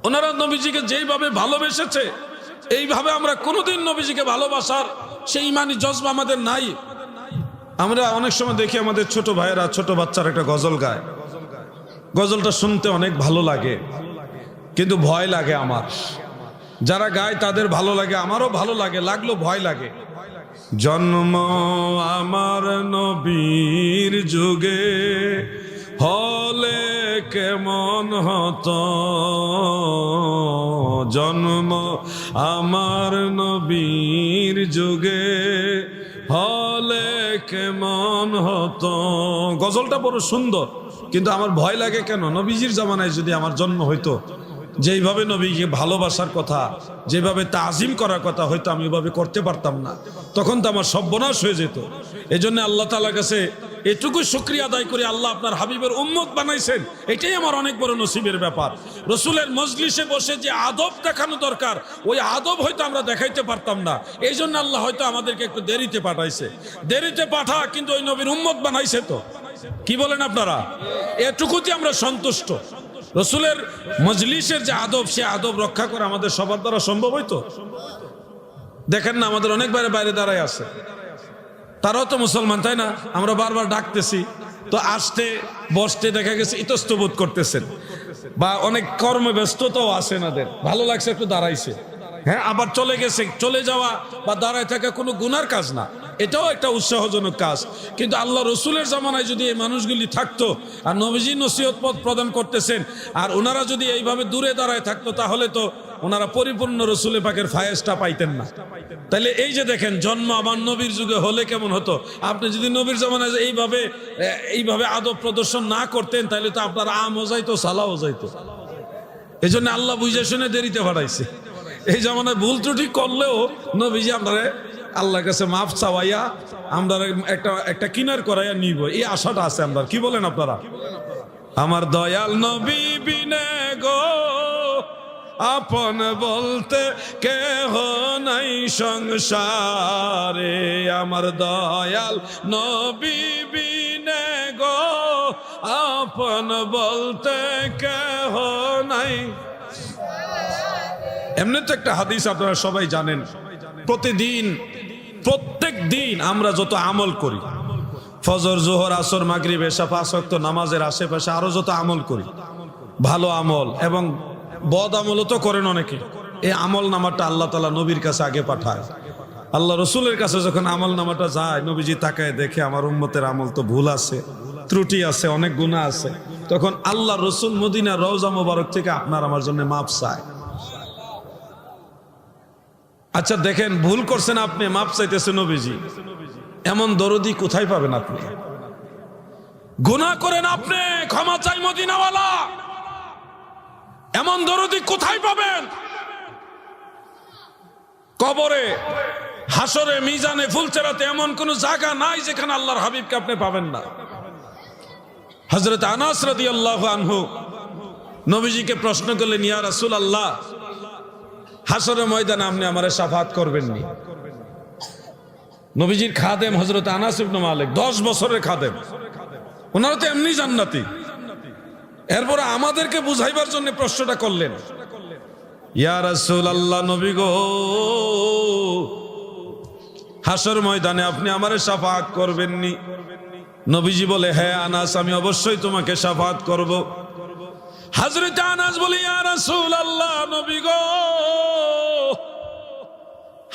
ওনারা নবীজিকে যেইভাবে ভালোবেসেছে এইভাবে আমরা কোনোদিন নবীজিকে ভালোবাসার সেই ইমানি জজবা আমাদের নাই। আমরা অনেক সময় দেখি আমাদের ছোট ভাইয়েরা ছোট বাচ্চারা একটা গজল গায়, গজলটা শুনতে অনেক ভালো লাগে, কিন্তু ভয় লাগে আমার। যারা গায় তাদের ভালো লাগে, আমারও ভালো লাগে, লাগলো ভয় লাগে। জন্ম আমার নবীর যুগে হলে কেমন হতো, জন্ম আমার নবীর যুগে হলে কেমন হতো। গজলটা বড় সুন্দর, কিন্তু আমার ভয় লাগে কেন? নবীজির জামানায় যদি আমার জন্ম হইতো, যেইভাবে নবীকে ভালোবাসার কথা, যেভাবে তাজিম করার কথা, হয়তো আমি ওইভাবে করতে পারতাম না, তখন তো আমার সর্বনাশ হয়ে যেত। এই জন্য আল্লাহ তাআলার কাছে এটুকু শুকরিয়া আদায় করে আল্লাহ আপনার হাবিবের উম্মত বানাইছেন, এটাই আমার অনেক বড় নসিবের ব্যাপার। রসুলের মজলিসে বসে যে আদব দেখানো দরকার, ওই আদব হয়তো আমরা দেখাইতে পারতাম না। এই জন্য আল্লাহ হয়তো আমাদেরকে একটু দেরিতে পাঠাইছে। দেরিতে পাঠা, কিন্তু ওই নবীর উম্মত বানাইছে। তো কি বলেন আপনারা? এটুকুতে আমরা সন্তুষ্ট। রসুলের মজলিসের যে আদব, সে আদব রক্ষা করা আমাদের সবার দ্বারা সম্ভব হইতো? দেখেন না, আমাদের অনেক বাইরে বাইরে দাঁড়ায় আছে, তারাও তো মুসলমান, তাই না? আমরা বারবার ডাকতেছি, তো আসতে বসতে দেখা গেছে ইতস্তবোধ করতেছেন, বা অনেক কর্মব্যস্ততাও আছে এনাদের, ভালো লাগছে একটু দাঁড়াইছে। হ্যাঁ, আবার চলে গেছে। চলে যাওয়া বা দাঁড়ায় থাকা কোনো গুনার কাজ না, এটাও একটা উৎসাহজনক কাজ। কিন্তু আল্লাহ রসুলের জামানায় যদি এই মানুষগুলি থাকতো আর নবীজি নসিহত পথ প্রদান করতেছেন, আর ওনারা যদি এইভাবে দূরে দাঁড়ায় থাকতো, তাহলে তো ওনারা পরিপূর্ণ রসুলের পাকের ফায়েজটা পাইতেন না। তাহলে এই যে দেখেন, জন্ম আমার নবীর যুগে হলে কেমন হতো। আপনি যদি নবীর জামানায় এইভাবে আদব প্রদর্শন না করতেন, তাহলে তো আপনার আমও যাইতো, সালাও যাইতো। এই জন্য আল্লাহ বুঝে শুনে দেরিতে পাঠাইছে। এই জামানায় ভুল ত্রুটি করলেও নবীজি আপনারা আল্লাহর কাছে মাফ চাওয়াইয়া আমরা একটা কিনার করাইয়া নিব, এই আশাটা আছে আমরা। কি বলেন আপনারা? আমার দয়াল নবী বিনে গো আপন বলতে কেহ নাই সংসারে, আমার দয়াল নবী বিনে গো আপন বলতে কেহ নাই। এমনি তো একটা হাদিস আপনারা সবাই জানেন, প্রত্যেক দিন আমরা যত আমল করি, ফজর, জোহর, আসর, মাগরিব, এশা, 5 ওয়াক্ত নামাজের আশেপাশে আরো যত আমল করি, ভালো আমল এবং বদ আমলও তো করেন অনেকে, এই আমল নামাটা আল্লাহ তাআলা নবীর কাছে আগে পাঠায়। আল্লাহ রসুলের কাছে যখন আমল নামাটা যায়, নবীজি তাকায় দেখে আমার উম্মতের আমল তো ভুল আছে, ত্রুটি আছে, অনেক গুনাহ আছে, তখন আল্লাহ রসুল মদিনার রওজা মোবারক থেকে আপনার আমার জন্য মাপ চায়। আচ্ছা দেখেন, ভুল করছেন আপনি, মাপ চাইতেছে নবীজি, এমন দরদি কোথায় পাবেন আপনি? গুনাহ করেন আপনি, ক্ষমা চাই মদিনাওয়ালা, এমন দরদি কোথায় পাবেন? কবরে, হাসরে, মিজানে, ফুলচেরাতে এমন কোন জায়গা নাই যেখানে আল্লাহর হাবিবকে আপনি পাবেন না। হযরত আনাস রাদিয়াল্লাহু আনহু নবীজিকে প্রশ্ন করলেন, ইয়া রাসূলুল্লাহ, হাসরের ময়দানে আপনি আমারে শাফাআত করবেননি? নবীজির খাদেম হযরত আনাস ইবনে মালিক, 10 বছরের খাদেম, ওনারা তো এমনি জান্নাতি, এরপর আমাদেরকে বুঝাইবার জন্য প্রশ্নটা করলেন, ইয়া রাসূলুল্লাহ, নবী গো, হাসর ময়দানে আপনি আমারে শাফাআত করবেননি? নবীজি বলে, হ্যাঁ আনাস, আমি অবশ্যই তোমাকে শাফাআত করব। হযরত আনাস বলে, ইয়া রাসূলুল্লাহ, নবী গো,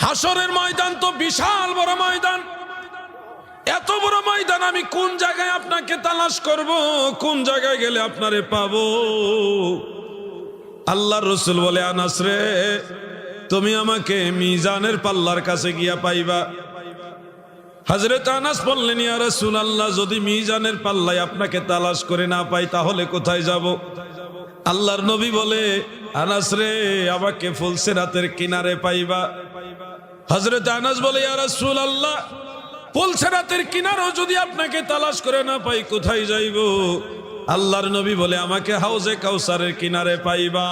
হাসরের ময়দান তো বিশাল বড় ময়দান, এত বড় ময়দান আমি কোন জায়গায় আপনাকে তালাশ করব, কোন জায়গায় গেলে আপনারে পাবো? আল্লাহর রাসূল বলে, আনাস রে, তুমি আমাকে মিজানের পাল্লার কাছে গিয়া পাইবা। হযরত আনাস বললেন, ইয়া রাসূলুল্লাহ, যদি মিজানের পাল্লায় আপনাকে তালাশ করে না পাই তাহলে কোথায় যাব? আল্লাহর নবী বলে, আনাস রে, আমাকে ফুলসিরাতের কিনারে পাইবা। হযরত আনাস বলে, ইয়া রাসূলুল্লাহ, ফুলসিরাতের কিনারেও যদি আপনাকে তালাশ করে না পাই কোথায় যাইব? আল্লাহর নবী বলে, আমাকে হাউজে কাউসারের কিনারে পাইবা।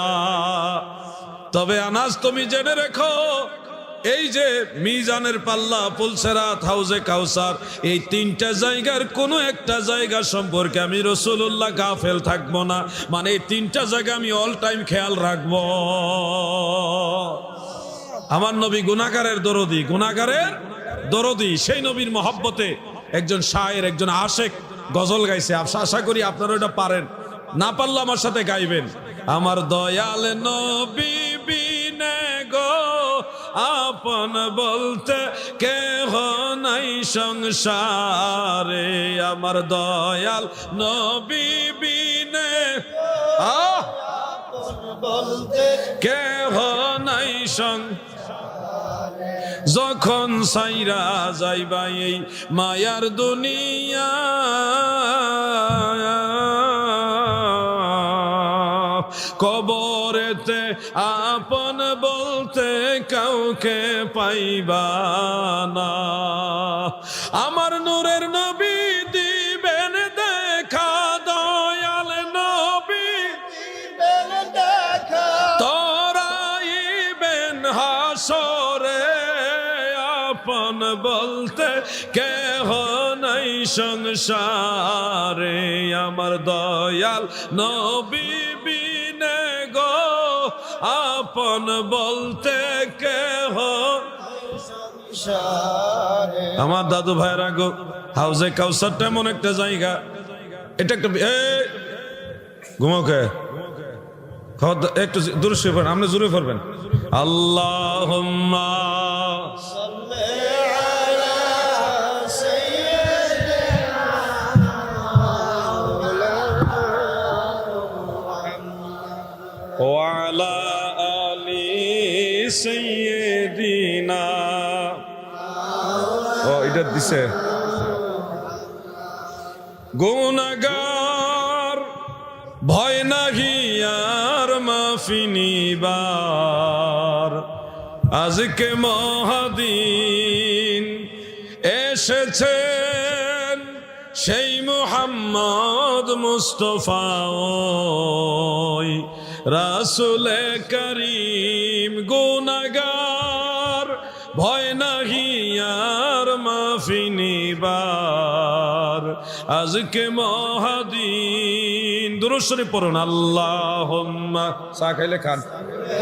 তবে আনাস, তুমি জেনে রেখো, এই যে মিজানের পাল্লা, ফুলসিরাত, হাউজে কাউসার, এই 3টা জায়গার কোনো একটা জায়গা সম্পর্কে আমি রাসূলুল্লাহ গাফেল থাকবো না, মানে এই 3টা জায়গা আমি অল টাইম খেয়াল রাখবো। আমার নবী গুনাহগারের দরদি, সেই নবীর মহব্বতে একজন শায়ের, একজন আশেক গজল গাইছে, আশা করি আপনারা ওটা পারেন, না পারলে আমার সাথে গাইবেন। আমার দয়াল নবী বিনে গো আপন বলতে কেহ নাই সংসারে, আমার দয়াল নবী বিনে আপন বলতে কেহ নাই যখন সাইরা যাইবা এই মায়ার দুনিয়া, কবরেতে আপন বলতে কাউকে পাইবা না। আমার নূরের নবী দিবেন দেখা, দয়াল নবী দিবেন দেখা, তরাইবেন হাসরে, আপন বলতে কেহ নাই সংসারে, আমার দয়াল নবী বিনে গো আপন বলতে কেহ সংসারে। আমার দাদু ভাইরা গো, হাউজে কাউসারটা এমন একটা জায়গা, এটা একটা ঘুমাকে একটু দূরে শুয়ে পড়েন, আপনি জোরে পড়বেন, আল্লাহুম্মা ওয়ালা আলি সাইয়্যিদিনা। ও এটা দিছে, গুনাহগার ভয় নাহি আর মাফি নিবার, আজকে মহাদিন এসেছেন সেই মুহাম্মদ মুস্তাফা, রাসূলে করিম। গুনাহগার ভয় নাহি আর মাফি নিবার, পার আজকে মহাদিন। দুরূদ শরীফ পড়ুন। আল্লাহুম্মা, চা খাইলে খান,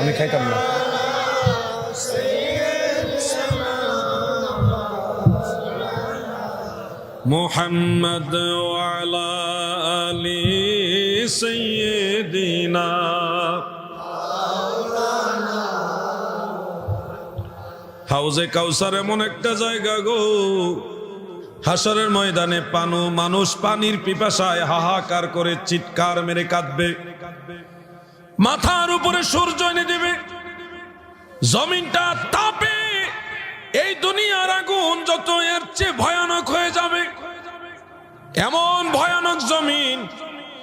আমি খাইতাম না। মুহাম্মদ ওয়া আলা আলি সাইয়্যিদিনা। হাউজে কাউসার এমন একটা জায়গা গো, হাসরের ময়দানে মানুষ পানির পিপাসায় হাহাকার করে চিৎকার মেরে কাঁদবে। মাথার উপরে সূর্য এনে দেবে, জমিনটা তাপে এই দুনিয়ার আগুন যত এর চেয়ে ভয়ানক হয়ে যাবে। এমন ভয়ানক জমিন,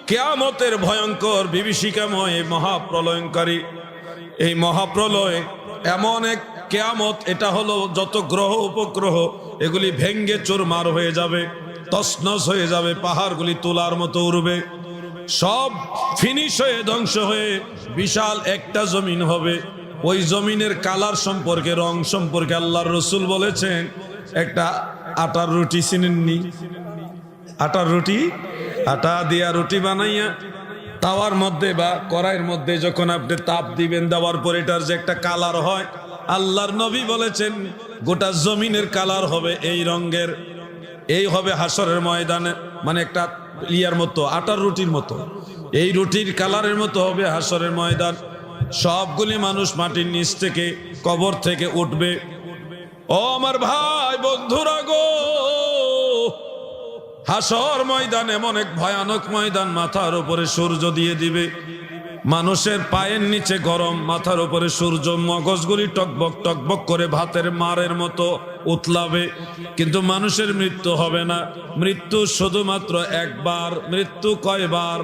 কিয়ামতের ভয়ঙ্কর বিভীষিকাময় মহাপ্রলয়ঙ্কারী এই মহাপ্রলয় এমন এক কিয়ামত, এটা হলো যত গ্রহ উপগ্রহ এগুলি ভেঙ্গে চুরমার হয়ে যাবে, তছনছ হয়ে যাবে, পাহাড়গুলি তুলার মতো উড়বে, সব ফিনিশ হয়ে ধ্বংস হয়ে বিশাল একটা জমিন হবে। ওই জমিনের কালার সম্পর্কে, রং সম্পর্কে আল্লাহর রাসূল বলেছেন, একটা আটার রুটি চিনেননি? আটার রুটি, আটা দিয়া রুটি বানাইয়া তাওয়ার মধ্যে বা কড়াইয়ের মধ্যে যখন আপনি তাপ দিবেন, দেওয়ার পর এটার যে একটা কালার হয়, আল্লাহর নবী বলেছেন গোটা জমিনের কালার হবে এই রঙের। এই হবে হাসরের ময়দানে, মানে একটা ইয়ার মতো, আটার রুটির মতো, এই রুটির কালারের মতো হবে হাসরের ময়দান। সবগুলি মানুষ মাটির নিচ থেকে, কবর থেকে উঠবে। ও আমার ভাই বন্ধুরা গো, হাসর ময়দান এমন এক ভয়ানক ময়দান, মাথার উপরে সূর্য দিয়ে দিবে, মানুষের পায়ের নিচে গরম, মাথার উপরে সূর্য, মগজগুলি টকবক টকবক করে ভাতের মারের মতো উতলাবে, কিন্তু মানুষের মৃত্যু হবে না। মৃত্যু শুধুমাত্র একবার। মৃত্যু কয়বার?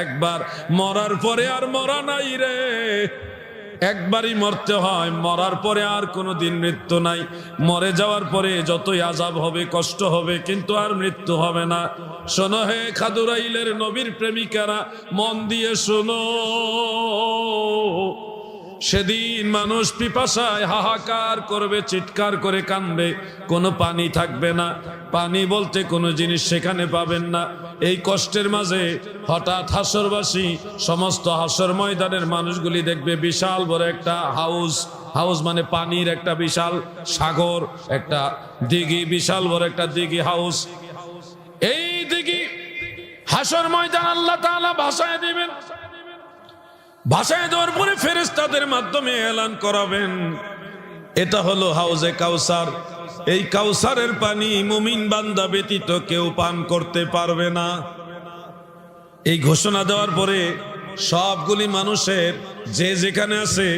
একবার। মরার পরে আর মরা নাই রে, একবারই মরতে হয়, মরার পরে আর কোনোদিন মৃত্যু নাই। মরে যাওয়ার পরে যতই আযাব হবে, কষ্ট হবে, কিন্তু আর মৃত্যু হবে না। শোনো হে খাদুরাইলের নবীর প্রেমিকারা, মন দিয়ে শোনো, সেদিন মানুষ পিপাসায় হাহাকার করবে, চিৎকার করে কাঁদবে, কোনো পানি থাকবে না। পানি বলতে কোনো জিনিস সেখানে পাবেন না। এই কষ্টের মাঝে হঠাৎ হাসরবাসী সমস্ত হাসর ময়দানের মানুষগুলি দেখবে বিশাল বড় একটা হাউস, হাউস মানে পানির একটা বিশাল সাগর, একটা দিঘি, বিশাল বড় একটা দিঘি হাউস। এই দিঘি হাসর ময়দান আল্লাহ তাআলা ভাসায় দিবেন। ভাসায় দেওয়ার পরে ফেরেশতাদের মাধ্যমে এলান করাবেন, এটা হলো হাউজে কাউসার। এই কাউসারের পানি মুমিন বান্দা ব্যতীত কেউ পান করতে পারবে না। এই ঘোষণা দেওয়ার পরে সবগুলি মানুষের যে যেখানে আছে,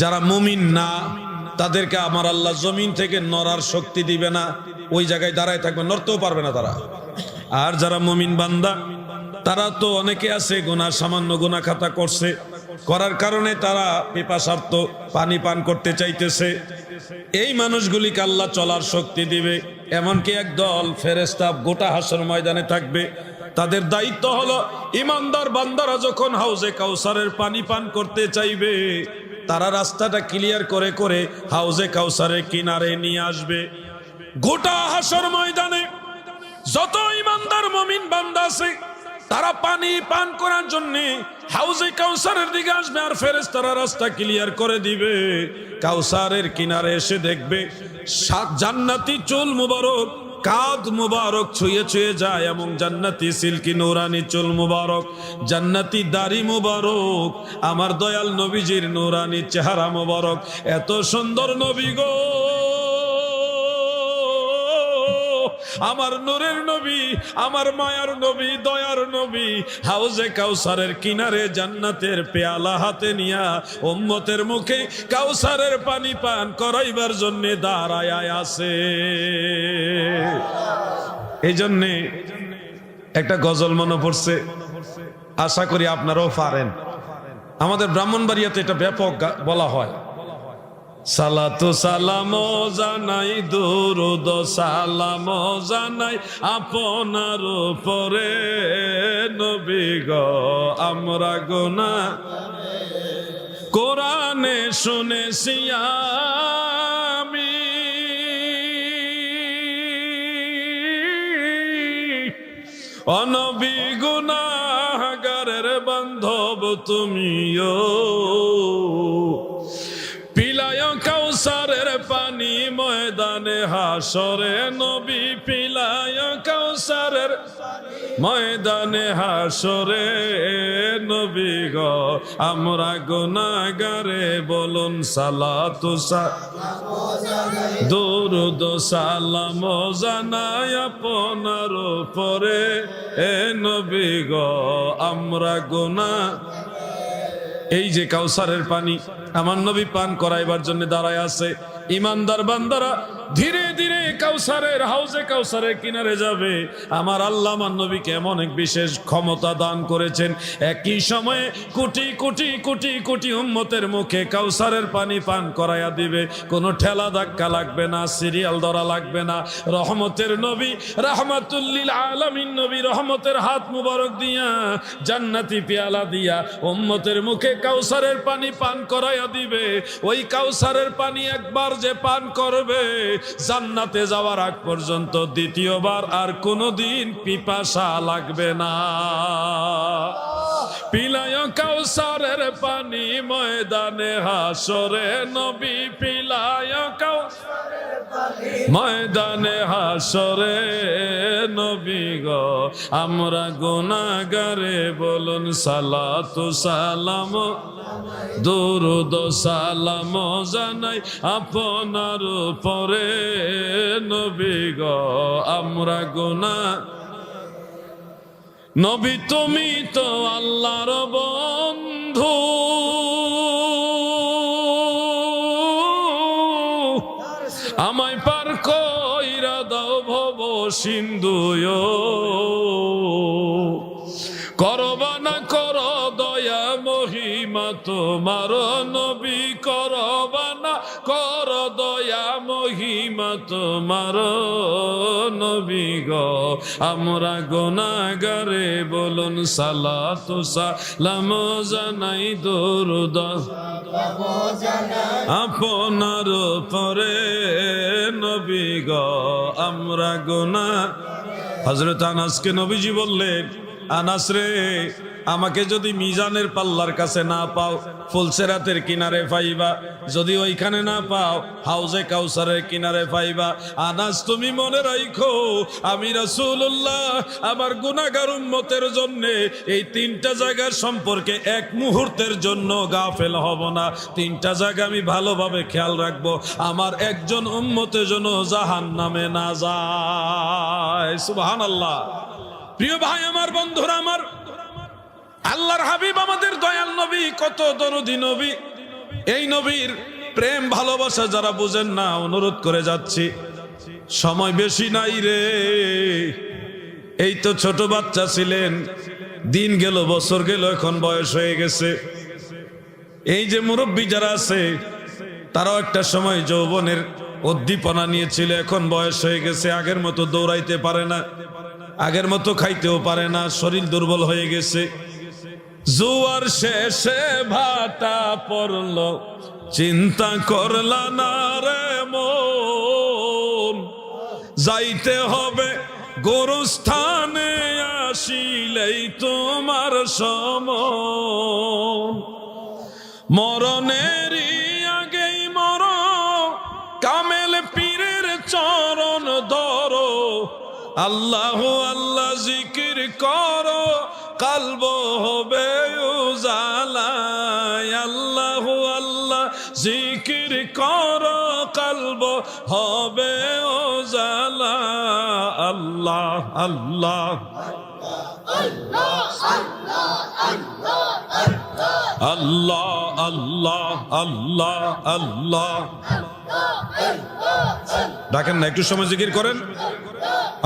যারা মুমিন না তাদেরকে আমার আল্লাহ জমিন থেকে নড়ার শক্তি দিবে না, ওই জায়গায় দাঁড়ায় থাকবে, নড়তেও পারবে না তারা। আর যারা মুমিন বান্দা, তারা তো অনেকে আছে গুনাহ, সামান্য গুনাহ খাতা করছে, করার কারণে তারা পিপাসার্ত, পানি পান করতে চাইতেছে। এই মানুষগুলিকে আল্লাহ চলার শক্তি দিবে। এমনকি একদল ফেরেশতা গোটা হাসর ময়দানে থাকবে, তাদের দায়িত্ব হলো ইমানদার বান্দারা যখন হাউজে কাউসারের পানি পান করতে চাইবে, তারা রাস্তাটা ক্লিয়ার করে করে হাউজে কাউসারের কিনারে নিয়ে আসবে। গোটা হাসর ময়দানে যত ইমানদার মুমিন বান্দা আছে, তারা পানি পান করার জন্য হাউজে কাউসারের দিকে আসবে, আর ফেরেশতারা রাস্তা ক্লিয়ার করে দিবে। কাউসারের কিনারে এসে দেখবে জান্নাতি চুল মুবারক, কাঁধ মুবারক ছুঁয়ে ছুঁয়ে যায়, এবং জান্নাতি সিল্কি নূরানি চুল মুবারক, জান্নাতি দাড়ি মুবারক, আমার দয়াল নবীজির নূরানি চেহারা মুবারক। এত সুন্দর নবী গো, আমার নূরের নবী, আমার মায়ার নবী, দয়ার নবী, হাউজে কাউসারের কিনারে জান্নাতের পেয়ালা হাতে নিয়া উম্মতের মুখে কাউসারের পানি পান করাইবার জন্য দাঁড়ায় আছে। এই জন্যে একটা গজল মনে পড়ছে, আশা করি আপনারাও পারেন। আমাদের ব্রাহ্মণবাড়িয়াতে এটা ব্যাপক বলা হয়। সালাতু সালাম জানাই, দুরুদ সালাম জানাই আপনার উপরে নবী গো, আমরা গুনাহ কোরআনে শুনেছি আমি, অনবী গুনাহগারের বান্ধব তুমিও, পিলায় কাউসারের পানি ময়দানে হাসরে, নবী পিলায় কাউসারের ময়দানে হাসরে, নবী গো আমরা গুনাহগারে বলুন সালাতু দরুদ সালাম জানাই আপনার উপরে, এ নবী গো আমরা গুনাহ। এই যে কাউসারের পানি আমার নবী পান করাইবার জন্য দাঁড়ায় আছে, ইমানদার বান্দারা ধীরে ধীরে কাউসারের হাউজে কাউসারের কিনারে যাবে। আমার আল্লাহ আমার নবীকে এমন এক বিশেষ ক্ষমতা দান করেছেন, একই সময়ে কোটি কোটি কোটি কোটি উম্মতের মুখে কাউসারের পানি পান করাইয়া দিবে। কোনো ঠেলা ধাক্কা লাগবে না, সিরিয়াল ধরা লাগবে না। রহমতের নবী রাহমাতুল লিল আলামিন নবী রহমতের হাত মুবারক দিয়া জান্নাতি পেয়ালা দিয়া উম্মতের মুখে কাউসারের পানি পান করাইয়া দিবে। ওই কাউসারের পানি একবার যে পান করবে, জান্নাতে যাওয়ার আগ পর্যন্ত দ্বিতীয়বার আর কোনোদিন পিপাসা লাগবে না। পিলায় কাউসারের পানি ময়দানে হাসরে, নবী পিলায় কাউসারের পানি ময়দানে হাসরে, নবী গো আমরা গুনাহগারে বলুন সালাতু সালাম দরুদ সালাম জানাই আপনার উপরে, নবী গো আমরা গুনাহ। নবী তুমি তো আল্লাহর বন্ধু, আমায় পার কইরা দাও ভব সিন্ধু, করবা না কর দয়া মহিমা তোমার, নবী করবা না কর দয়া মহিমা তোমার, নবী গো আমরা গুনাহগারে বলুন সালাতু সালাম জানাই দরুদ আপনার উপরে, নবী গো আমরা গুনাহ। হযরত আনাসকে নবীজি বললেন, আনাস রে আমাকে যদি মিজানের পাল্লার কাছে না পাও ফুলসেরাতের কিনারে পাইবা, যদি ওইখানে না পাও হাউজে কাউসারের কিনারে পাইবা। আনাস তুমি মনে রাখো আমি রাসূলুল্লাহ আমার গুনাহগার উম্মতের জন্য এই তিনটা জায়গার সম্পর্কে এক মুহূর্তের জন্য গাফেল হব না। তিনটা জায়গা আমি ভালোভাবে খেয়াল রাখবো, আমার একজন উম্মতের জন্য জাহান্নামে না যায়। সুবহানাল্লাহ। প্রিয় ভাই আমার, বন্ধুরা আমার, আল্লাহর হাবিব আমাদের দয়াল নবী কত দরদি নবী। এই নবীর প্রেম ভালোবাসা যারা বুঝেন না, অনুরোধ করে যাচ্ছি, সময় বেশি নাই রে। এই তো ছোট বাচ্চা ছিলেন, দিন গেল বছর গেল, এখন বয়স হয়ে গেছে। এই যে মুরব্বী যারা আছে তারাও একটা সময় যৌবনের উদ্দীপনা নিয়েছিল, এখন বয়স হয়ে গেছে, আগের মতো দৌড়াইতে পারে না, আগের মতো খাইতেও পারে না, শরীর দুর্বল হয়ে গেছে। জুয়ার শেষে ভাটা পড়ল, চিন্তা করলা না রে মন, যাইতে হবে গোরস্থানে, আসিলেই তোমার সমন। মরণেরই আগেই মর, কামেল পীরের চরণ ধরো, আল্লাহ আল্লাহ জিকির করো, কালব হবে উজালায়। আল্লাহ আল্লাহ জিকির করো, কালব হবে উজালা। আল্লাহ আল্লাহ আল্লাহ আল্লাহ আল্লাহ আল্লাহ। ডাকেন না, একটু সময় জিকির করেন।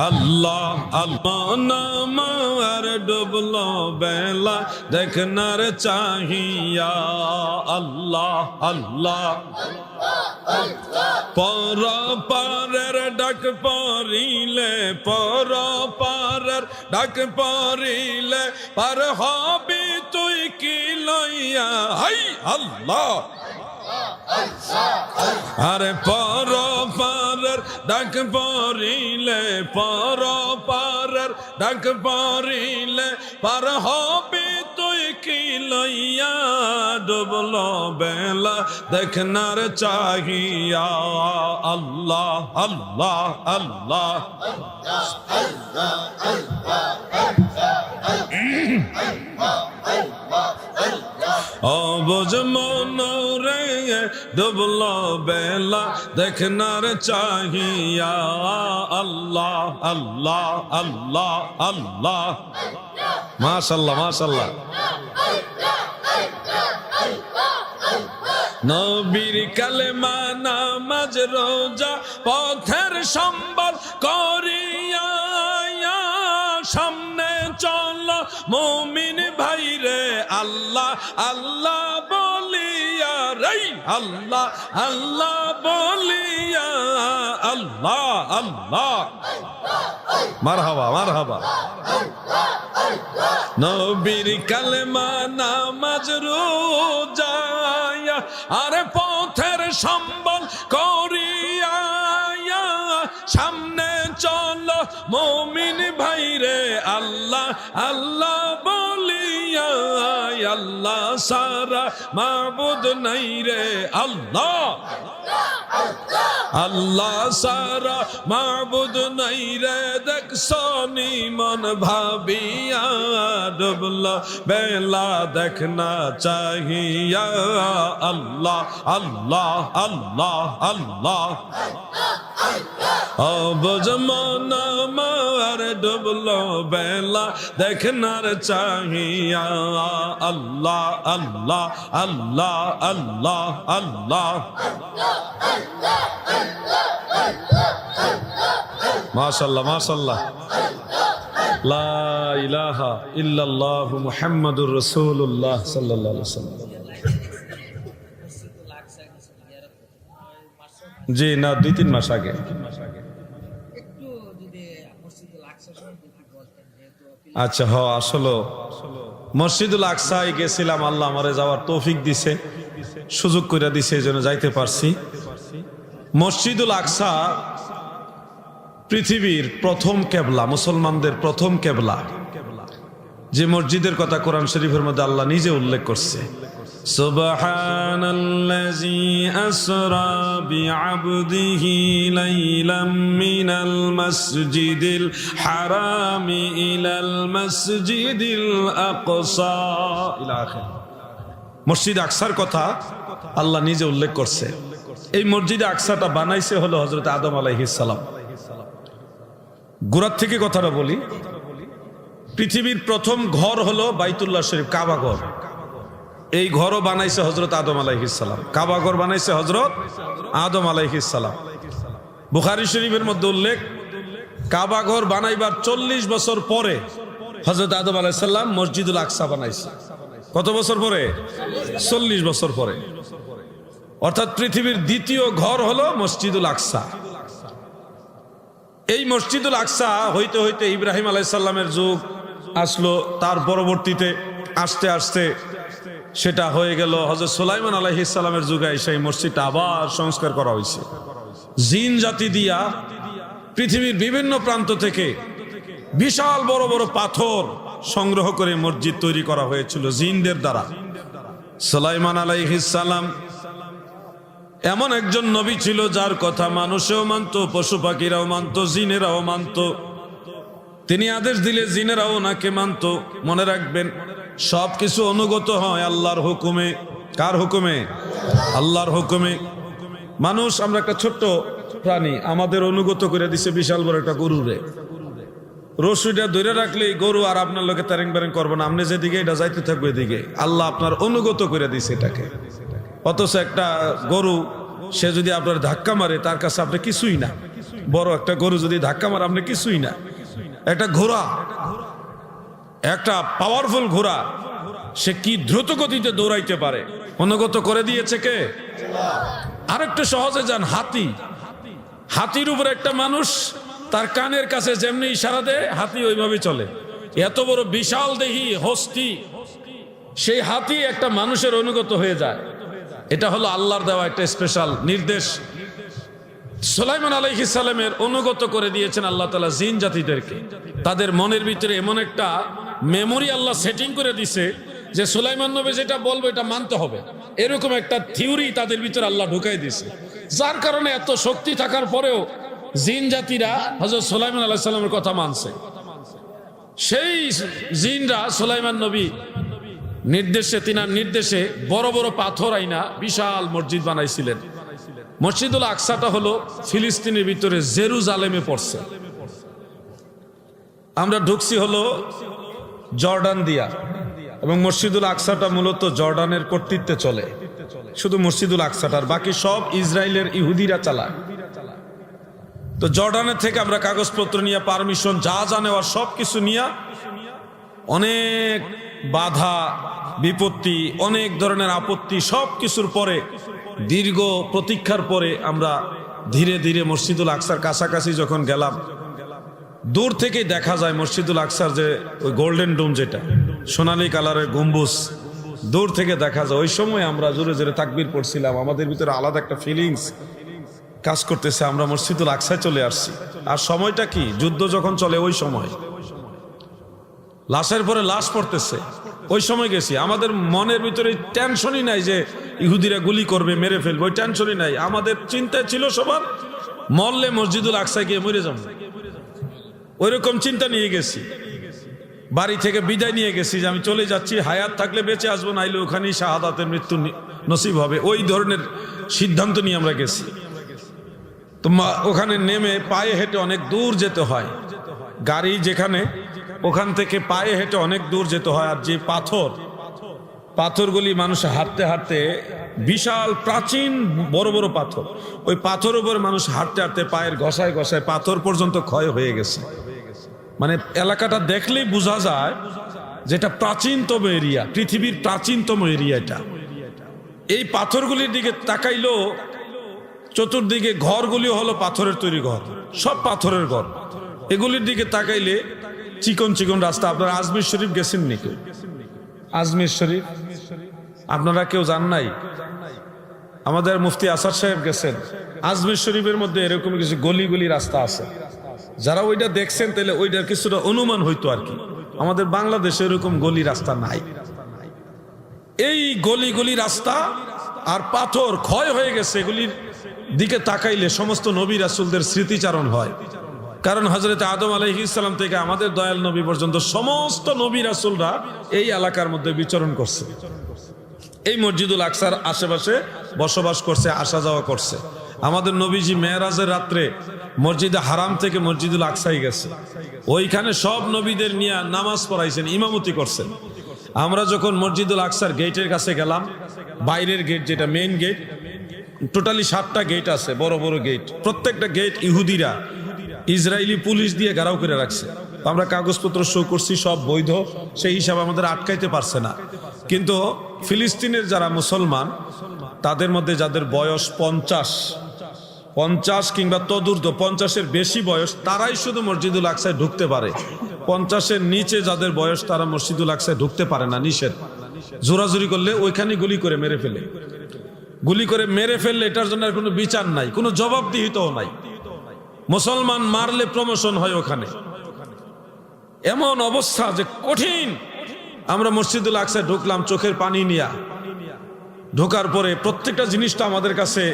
আল্লাহ আল্লাহ নামার ডুবলো বেলা দেখনার চাহিয়া, আল্লাহ আল্লাহ। পর পারের ডাক পড়িলে, পর পারের ডাক পড়িলে, পার হবি তুই কি লইয়া, হাই আল্লাহ। আরে পর পারের ডাক পড়িলে, পর পারের ডাক পড়িলে পার হবে তুই কি লইয়া ডুবল বেলা দেখনার চাহিয়া আল্লাহ আল্লাহ আল্লাহ অবুঝ মনরে ডুবল বেলা দেখনার চাহিয়া আল্লাহ আল্লাহ আল্লাহ আল্লাহ মাশাআল্লাহ মাশাআল্লাহ নবীর কালেমা নামাজ রোজা পথের সম্বল করিয়া সামনে চলো মুমিন ভাইরে আল্লাহ আল্লাহ বলিয়া রে আল্লাহ আল্লাহ বলিয়া আল্লাহ আল্লাহ মারহাবা মারহাবা নবীর কালেমা নামাজ রোজা আর পথের সম্বল করিয়া সামনে চলো মুমিন ভাইরে আল্লাহ আল্লাহ বলিয়া আল্লাহ সারা মাবুদ নাই রে আল্লাহ আল্লাহ সারা মাবুদ নাই রে দেখছনি মন ভাবিয়া ডুবল বেলা দেখনা চাহিয়া আল্লাহ আল্লাহ আল্লাহ আল্লাহ অবুঝ মন আমার ডুবল বেলা দেখনার চাহিয়া আল্লাহ আল্লাহ আল্লাহ আল্লাহ আল্লাহ মাশাআল্লাহ মাশাআল্লাহ লা ইলাহা ইল্লাল্লাহু মুহাম্মাদুর রাসূলুল্লাহ সাল্লাল্লাহু আলাইহি ওয়াসাল্লাম। জি না 2-3 মাস আগে আচ্ছা হ আসলে মসজিদুল আকসায় গেছিলাম, আল্লাহ আমারে যাওয়ার তৌফিক দিছে, সুযোগ করে দিছে, এই জন্য যাইতে পারছি। মসজিদুল আকসা পৃথিবীর প্রথম কেবলা, মুসলমানদের প্রথম কেবলা, যে মসজিদের কথা কোরআন শরীফের মধ্যে আল্লাহ নিজে উল্লেখ করছে। সুবহানাল্লাযী আসরা বিআবদিহি লাইলাম মিনাল মাসজিদিল হারামি ইলাল মাসজিদিল আকসা ইলা আখির। মসজিদ আকসার কথা আল্লাহ নিজে উল্লেখ করছে। এই মসজিদ আকসাটা বানাইছে হলো হযরত আদম আলাইহিস সালাম। গোড়ার থেকে কথাটা বলি, পৃথিবীর প্রথম ঘর হলো বাইতুল্লাহ শরীফ, কাবা ঘর। এই ঘরও বানাইছে হযরত আদম আলাইহিস সালাম। কাবা ঘর বানাইছে হযরত আদম আলাইহিস সালাম। বুখারী শরীফের মধ্যে উল্লেখ, কাবা ঘর বানাইবার 40 বছর পরে হযরত আদম আলাইহিস সালাম মসজিদুল আকসা বানাইছে। কত বছর পরে? 40 বছর পরে। অর্থাৎ পৃথিবীর দ্বিতীয় ঘর হলো মসজিদুল আকসা। এই মসজিদুল আকসা হইতে হইতে ইব্রাহিম আলাইহিস সালামের যুগ আসলো, তার পরবর্তীতে আস্তে আস্তে সেটা হয়ে গেল হযরত সুলাইমান আলাইহিস সালামের যুগে এসে এই মসজিদটা আবার সংস্কার করা হয়েছে। জিন জাতি দিয়া পৃথিবীর বিভিন্ন প্রান্ত থেকে বিশাল বড় বড় পাথর সংগ্রহ করে মসজিদ তৈরি করা হয়েছিল জিনদের দ্বারা। সুলাইমান আলাইহিস সালাম এমন একজন নবী ছিল যার কথা মানুষেও মানত, পশু পাখিরাও মানত, জিনেরাও মানত। তিনি আদেশ দিলে জিনেরাও ওনাকে মানত। মনে রাখবেন, সবকিছু অনুগত হয় আল্লাহর হুকুমে। কার হুকুমে? আল্লাহর হুকুমে। মানুষ, আমরা একটা ছোট্ট প্রাণী, আমাদের অনুগত করে দিছে বিশাল বড় একটা গরুরে। রশিটা ধরে রাখলেই গরু আর আপনার লোকে তারেং বারেং করবে না, আপনি যেদিকে এটা যাইতে থাকবে এদিকে। আল্লাহ আপনার অনুগত করে দিছে এটাকে। অথচ একটা গরু, সে যদি আপনার ধাক্কা মারে তার কাছে আপনি কিছুই না। বড় একটা গরু যদি ধাক্কা মারে আপনি কিছুই না। একটা ঘোড়া, একটা পাওয়ারফুল ঘোড়া, সে কি দ্রুত গতিতে দৌড়াইতে পারে, অনুগত করে দিয়েছে কে? আরেকটু সহজে যান, হাতি। হাতির উপরে একটা মানুষ তার কানের কাছে যেমনি ইশারা দেয়, হাতি ওইভাবে চলে। এত বড় বিশাল দেহি হস্তি, সেই হাতি একটা মানুষের অনুগত হয়ে যায়। এটা হলো আল্লাহর দেওয়া একটা স্পেশাল নির্দেশ। সুলাইমান আলাইহিস সালামের অনুগত করে দিয়েছেন আল্লাহ তাআলা জিন জাতিদেরকে। তাদের মনের ভিতরে এমন একটা মেমোরি আল্লাহ সেটিং করে দিছে যে সুলাইমান নবী যেটা বলবে এটা মানতে হবে, এরকম একটা থিওরি তাদের ভিতরে আল্লাহ ঢুকাই দিছে। যার কারণে এত শক্তি থাকার পরেও জিন জাতিরা হযরত সুলাইমান আলাইহিস সালামের কথা মানছে। সেই জিনরা সুলাইমান নবী তিনার নির্দেশে বড় বড় পাথর আইনা বিশাল মসজিদ বানাইছিলেন। মসজিদুল আকসাটা হলো ফিলিস্তিনের ভিতরে জেরুজালেমে পড়ছে। আমরা ঢুকছি হলো জর্ডান দিয়া, এবং মসজিদুল আকসাটা মূলত জর্ডানের কর্তৃত্বে চলে, শুধু মসজিদুল আকসাটার বাকি সব ইসরায়েলের ইহুদিরা চালায়। তো জর্ডানের থেকে আমরা কাগজপত্র নিয়ে পারমিশন যা নেওয়ার সব কিছু নিয়ে অনেক বাধা বিপত্তি, অনেক ধরনের আপত্তি সব কিছুর পরে, দীর্ঘ প্রতীক্ষার পরে আমরা ধীরে ধীরে মসজিদুল আকসার কাছাকাছি যখন গেলাম, দূর থেকেই দেখা যায় মসজিদুল আকসার যে ওই গোল্ডেন ডোম, যেটা সোনালী কালারের গম্বুজ, দূর থেকে দেখা যায়। ওই সময় আমরা জোরে জোরে তাকবীর পড়ছিলাম, আমাদের ভিতরে আলাদা একটা ফিলিংস কাজ করতেছে, আমরা মসজিদুল আকসায় চলে আসছি। আর সময়টা কি, যুদ্ধ যখন চলে ওই সময়, লাশের পরে লাশ পড়তেছে, ওই সময় গেছি। আমাদের মনের ভিতরে টেনশনই নাই যে ইহুদিরা গুলি করবে, মেরে ফেলবে, ওই টেনশনই নাই। আমাদের চিন্তা ছিল সবার মরলে মসজিদুল আকসায় গিয়ে মরে যাবো, ওইরকম চিন্তা নিয়ে গেছি। বাড়ি থেকে বিদায় নিয়ে গেছি যে আমি চলে যাচ্ছি, হায়াত থাকলে বেঁচে আসবো, নাইলে ওখানেই শাহাদাতের মৃত্যু নসিব হবে, ওই ধরনের সিদ্ধান্ত নিয়ে আমরা গেছি। তো ওখানে নেমে পায়ে হেঁটে অনেক দূর যেতে হয়, গাড়ি যেখানে, ওখান থেকে পায়ে হেঁটে অনেক দূর যেতে হয়। আর যে পাথরগুলি মানুষ হাঁটতে হাঁটতে, বিশাল প্রাচীন বড় বড় পাথর, ওই পাথর উপরে মানুষ হাঁটতে হাঁটতে পায়ের ঘষায় ঘষায় পাথর পর্যন্ত ক্ষয় হয়ে গেছে। মানে এলাকাটা দেখলেই বোঝা যায় যেটা প্রাচীনতম এরিয়া, পৃথিবীর প্রাচীনতম এরিয়া এটা। এই পাথরগুলির দিকে তাকাইলো, চতুর্দিকে ঘরগুলি হলো পাথরের তৈরি ঘর, সব পাথরের ঘর। এগুলির দিকে তাকাইলে চিকন চিকন রাস্তা। আপনারা আজমির শরীফ গেছেন নাকি? আজমির শরীফ আপনারা কেউ জান নাই? আমাদের মুফতি আসাদ সাহেব গেছেন। আজমির শরীফের মধ্যে এরকম কিছু গলি গলি রাস্তা আছে, যারা ওইটা দেখছেন তাহলে ওইটার কিছুটা অনুমান হইতো আর কি। আমাদের বাংলাদেশে এরকম গলি রাস্তা নাই। এই গলি গলি রাস্তা আর পাথর ক্ষয় হয়ে গেছে, এগুলির দিকে তাকাইলে সমস্ত নবী রাসূলদের স্মৃতিচারণ হয়। কারণ হযরত আদম আলাইহিস সালাম থেকে আমাদের দয়াল নবী পর্যন্ত সমস্ত নবী রাসূলরা এই এলাকার মধ্যে বিচরণ করছে, এই মসজিদুল আকসার আশেপাশে বসবাস করছে, আসা যাওয়া করছে। আমাদের নবীজি মেরাজের রাত্রে মসজিদে হারাম থেকে মসজিদুল আকসায় গেছে, ওইখানে সব নবীদের নিয়ে নামাজ পড়াইছেন, ইমামতি করছেন। আমরা যখন মসজিদুল আকসার গেটের কাছে গেলাম, বাইরের গেট যেটা মেইন গেট, টোটালি 7টা গেট আছে, বড় বড় গেট। প্রত্যেকটা গেট ইহুদিরা ইসরায়েলি পুলিশ দিয়ে ঘেরাও করে রাখছে। আমরা কাগজপত্র শো করছি, সব বৈধ, সেই হিসাবে আমাদের আটকাইতে পারছে না। কিন্তু ফিলিস্তিনের যারা মুসলমান, তাদের মধ্যে যাদের বয়স 50 কিংবা তদূর্ধ্ব, 50-এর বেশি বয়স, তারাই শুধু মসজিদুল আকসায় ঢুকতে পারে। 50-এর নিচে যাদের বয়স, তারা মসজিদুল আকসায় ঢুকতে পারে না, নিষেধ। জোরাজুরি করলে ওইখানে গুলি করে মেরে ফেলে, গুলি করে মেরে ফেললে এটার জন্য আর কোনো বিচার নাই, কোনো জবাবদিহিতাও নাই। মুসলমান মারলে প্রমোশন হয় ওখানে, এমন অবস্থা যে কঠিন। আমরা মসজিদুল আকসায় ঢুকলাম চোখের পানি নিয়া। ঢোকার পরে প্রত্যেকটা জিনিসটা আমাদের কাছে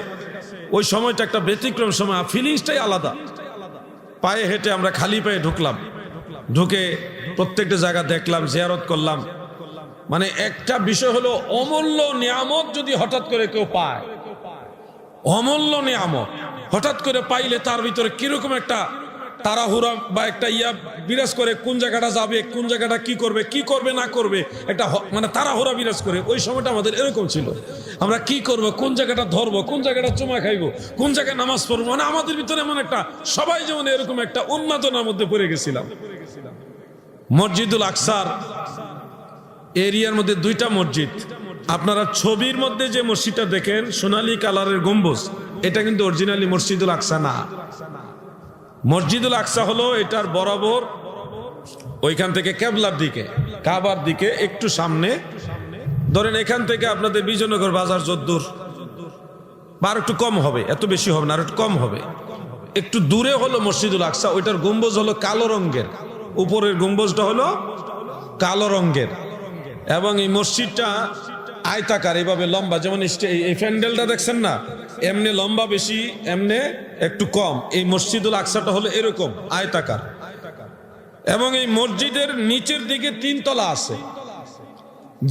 ওই সময়টা একটা ব্যতিক্রম সময়, ফিলিংসটাই আলাদা। পায়ে হেঁটে আমরা খালি পায়ে ঢুকলাম, ঢুকে প্রত্যেকটা জায়গা দেখলাম, জিয়ারত করলাম। মানে একটা বিষয় হলো, অমূল্য নিয়ামত যদি হঠাৎ করে কেউ পায়, অমূল্য নিয়ামত হঠাৎ করে পাইলে তার ভিতরে কিরকম একটা তাড়াহুড়া বা একটা বিরাজ করে, কোন জায়গাটা যাবে, কোন জায়গাটা কি করবে না করবে, একটা মানে তাড়াহুড়া বিরাজ করে। ওই সময়টা আমাদের এরকম ছিল, আমরা কি করব, কোন জায়গাটা ধরবো, কোন জায়গাটা চুমা খাইবো, কোন জায়গায় নামাজ পড়বো। মানে আমাদের ভিতরে এমন একটা, সবাই যেমন এরকম একটা উন্মাদনার মধ্যে পড়ে গেছিলাম। মসজিদুল আকসার এরিয়ার মধ্যে 2টা মসজিদ। আপনারা ছবির মধ্যে যে মসজিদটা দেখেন সোনালী কালারের গম্বুজ, এটা কিন্তু অরিজিনালি মসজিদুল আকসা না। মসজিদুল আকসা হলো এটার বরাবর ওইখান থেকে কেবলার দিকে, কাবার দিকে একটু সামনে। ধরেন এখান থেকে আপনাদের বিজয়নগর বাজার যদ্দূর, বা আর একটু কম হবে, এত বেশি হবে না, আর একটু কম হবে। একটু দূরে হলো মসজিদুল আকসা, ওইটার গম্বুজ হলো কালো রঙের, উপরের গম্বুজটা হলো কালো রঙের, এবং এই মসজিদটা আয়তাকার, এইভাবে লম্বা, যেমন এই প্যান্ডেলটা দেখছেন না, এমনি লম্বা বেশি, এমনি একটু কম। এই মসজিদুল আকসাটা হলো এরকম আয়তাকার, এবং এই মসজিদের নিচের দিকে 3 তলা আছে।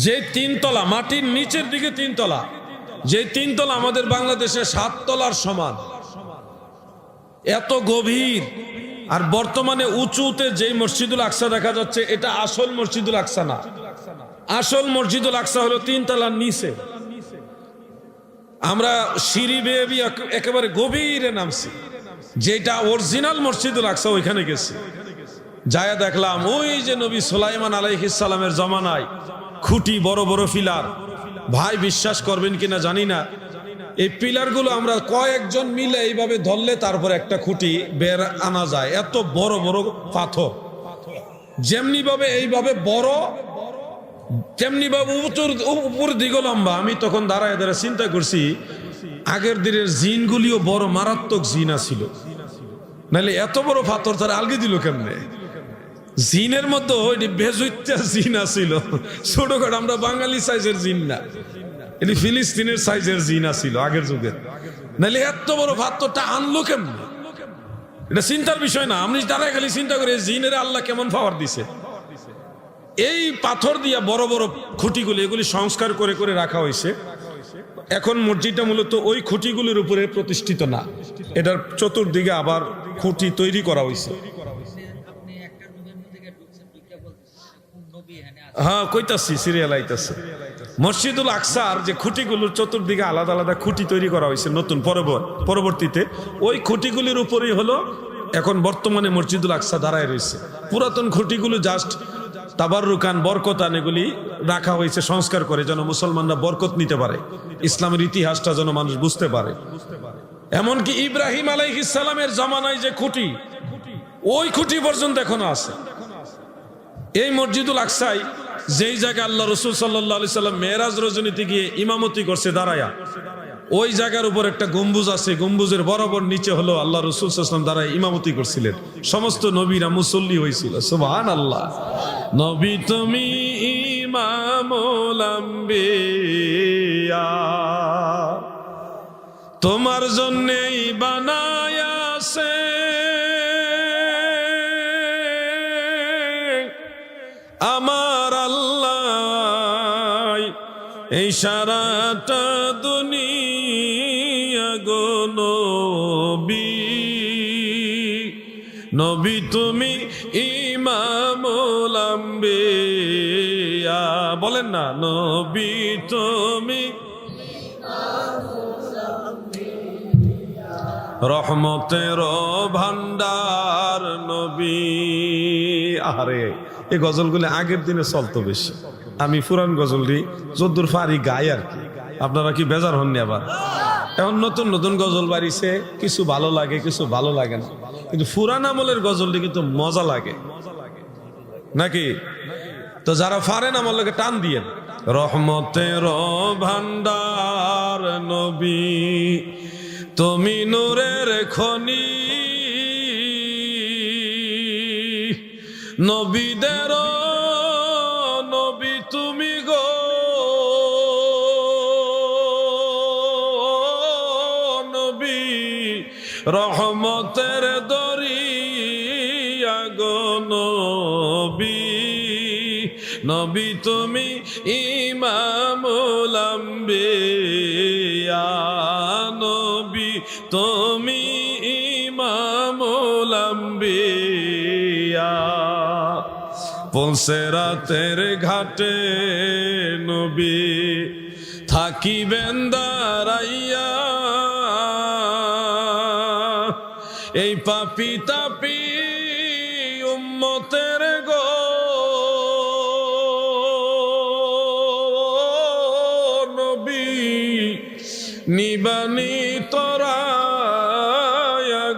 যে 3 তলা, মাটির নিচের দিকে 3 তলা, যে 3 তলা আমাদের বাংলাদেশে 7 তলার সমান, এত গভীর। আর বর্তমানে উঁচুতে যে মসজিদুল আকসা দেখা যাচ্ছে, এটা আসল মসজিদুল আকসা না। আসল মসজিদুল আকসা হলো 3 তলার নিচে। আমরা সিঁড়ি বেয়ে একেবারে গভীরে নামছি, যেটা অরিজিনাল মসজিদুল আকসা, ওইখানে গেছি। যায় দেখলাম ওই যে নবী সুলাইমান আলাইহিস সালামের জমানায় খুঁটি, বড় বড় পিলার। ভাই বিশ্বাস করবেন কিনা জানি না, এই পিলারগুলো আমরা কয়েকজন মিলে এইভাবে ধরলে তারপর একটা খুঁটি বের আনা যায়। এত বড় বড় পাথর, যেমনি ভাবে এইভাবে বড়, তেমনি ভাবে উপর দিকে লম্বা। আমি তখন দাঁড়ায় দাঁড়ায় চিন্তা করছি, আগের দিনের জিনগুলিও বড় মারাত্মক জিন ছিল, নাহলে এত বড় পাথর তারা আলগি দিল কেমনে? জিনের মধ্যে বেজুইত্যা জিন ছিল, ছোটখাটো, আমরা বাঙালি সাইজের জিন না, এটি ফিলিস্তিনের সাইজের জিন ছিল আগের যুগের। নাহলে এত বড় পাথরটা আনলো কেমনে? এটা চিন্তার বিষয় না। আমি দাঁড়ায় খালি চিন্তা করি জিনের আল্লাহ কেমন পাওয়ার দিছে। এই পাথর দিয়া বড় বড় খুঁটিগুলি, এগুলি সংস্কার করে করে রাখা হয়েছে। এখন মসজিদটা মূলত ওই খুঁটিগুলির উপরে প্রতিষ্ঠিত না, এটার চতুর্দিকে আবার খুঁটি তৈরি করা হয়েছে। হ্যাঁ, কইতাছি, সিরিয়াল আইতাছে। মসজিদুল আকসার যে খুঁটিগুলোর চতুর্দিকে আলাদা আলাদা খুঁটি তৈরি করা হয়েছে নতুন, পরবর্তীতে ওই খুঁটিগুলির উপরেই হলো এখন বর্তমানে মসজিদুল আকসা দাঁড়ায় রয়েছে। পুরাতন খুঁটিগুলো জাস্ট তাবাররুকান, বরকতান, এগুলি রাখা হয়েছে সংস্কার করে, যেন মুসলমানরা বরকত নিতে পারে, ইসলামের ইতিহাসটা যেন মানুষ বুঝতে পারে। এমনকি ইব্রাহিম আলাইহিস সালামের জামানায় যে খুঁটি, ওই খুঁটি পর্যন্ত এখনো আছে। এই মসজিদুল আকসায় যেই জায়গায় আল্লাহ রসুল সাল্লাল্লাহু আলাইহি সাল্লাম মেরাজ রজনীতে গিয়ে ইমামতি করছে দাঁড়ায়া, ওই জায়গার উপর একটা গম্বুজ আছে, গম্বুজের বরাবর নিচে হলো আল্লাহ রসুল সাল্লাল্লাহু আলাইহি সাল্লাম দাঁড়ায় ইমামতি করছিলেন। সমস্ত নবীরা মুসল্লি হয়েছিল। সুবহানাল্লাহ। নবী তুমি ইমামুল আম্বিয়া, তোমার জন্যই বানায়াছে আমার আল্লাহ এই সারাটা দুনিয়া গো নবী। নবী তুমি ইমামুল আম্বিয়া, বলেন না, নবী তুমি রহমতের ভান্ডার নবী। আরে এই গজলগুলি আগের দিনে চলতো বেশি। আমি পুরান গজলটি যদ্দুর ফারি গাই আর কি। আপনারা কি বেজার হননি? আবার এখন নতুন নতুন গজল বাড়িছে, কিছু ভালো লাগে, কিছু ভালো লাগে না, কিন্তু পুরান আমলের গজলটি কিন্তু মজা লাগে নাকি? তো যারা পারেন আমার লোকে টান দিয়ে, রহমতের ভান্ডার নবী তুমি নূরের খনি, নবীদের নবী তুমি গো নবী, রহমতের দরিয়া গো নবী। নবী তুমি ইমামুল আম্বিয়া, নবী তুমি ইমামুল আম্বিয়া। পুলসেরাতের ঘাটে নবী থাকিবেন দাঁড়াইয়া, এই পাপি তাপি উম্মতের গো নবী, নিবানি তরায়া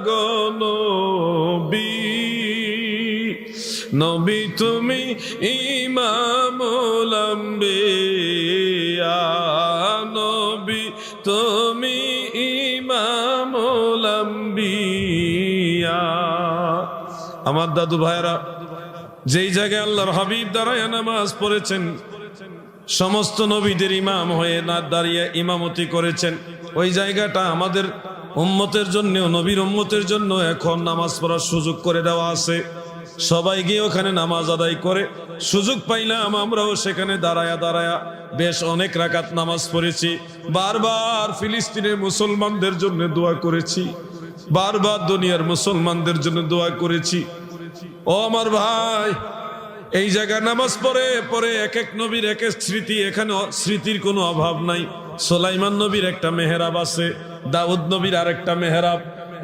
গো নবী। নবী তুমি ইমামুল আম্বিয়া, নবী তুমি আমার দাদু ভাইরা যেই জায়গায় আল্লাহর হাবিব দাঁড়ায় নামাজ পড়েছেন, সমস্ত নবীদের ইমাম হয়ে না দাঁড়িয়ে ইমামতি করেছেন, ওই জায়গাটা আমাদের উম্মতের জন্য, নবীর উম্মতের জন্য এখন নামাজ পড়ার সুযোগ করে দেওয়া আছে। সবাই গিয়ে ওখানে নামাজ আদায় করে, সুযোগ পাইলাম আমরাও সেখানে দাঁড়ায়া দাঁড়ায়া বেশ অনেক রাকাত নামাজ পড়েছি। বারবার ফিলিস্তিনের মুসলমানদের জন্য দোয়া করেছি, বারবার দুনিয়ার মুসলমানদের জন্য দোয়া করেছি। ও আমার ভাই, এই জায়গায় নামাজ পড়ে পড়ে এক এক নবীর এক এক স্মৃতি, এখানে স্মৃতির কোনো অভাব নাই। সুলাইমান নবীর একটা মেহরাব আছে, দাউদ নবীর আরেকটা মেহরাব,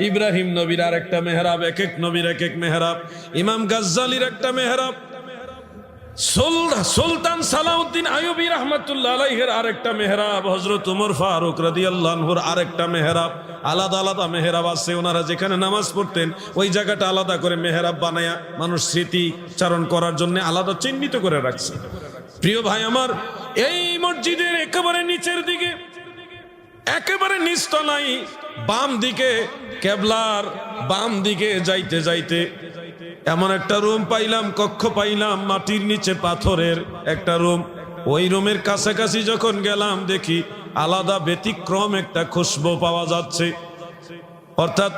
ইব্রাহিম নবীর আরেকটা মেহরাব, এক এক নবীর এক এক মেহরাব, ইমাম গাজ্জালির একটা মেহরাব, সুলতান সালাউদ্দিন আইয়ুবী রাহমাতুল্লাহ আলাইহির আরেকটা মেহরাব, হযরত ওমর ফারুক রাদিয়াল্লাহু আনহুর আরেকটা মেহরাব। আলাদা আলাদা মেহরাব আছে। ওনারা যেখানে নামাজ পড়তেন ওই জায়গাটা আলাদা করে মেহরাব বানায়া মানুষ স্মৃতি চারণ করার জন্য আলাদা চিহ্নিত করে রাখছে। প্রিয় ভাই আমার, এই মসজিদের একেবারে নিচের দিকে, একেবারে নিচতলায় বাম দিকে, কেবলার বাম দিকে যাইতে যাইতে এমন একটা রুম পাইলাম, কক্ষ পাইলাম, মাটির নিচে পাথরের একটা রুম। ওই রুমের কাছাকাছি যখন গেলাম দেখি আলাদা ব্যতিক্রম একটা খুশবু পাওয়া যাচ্ছে। অর্থাৎ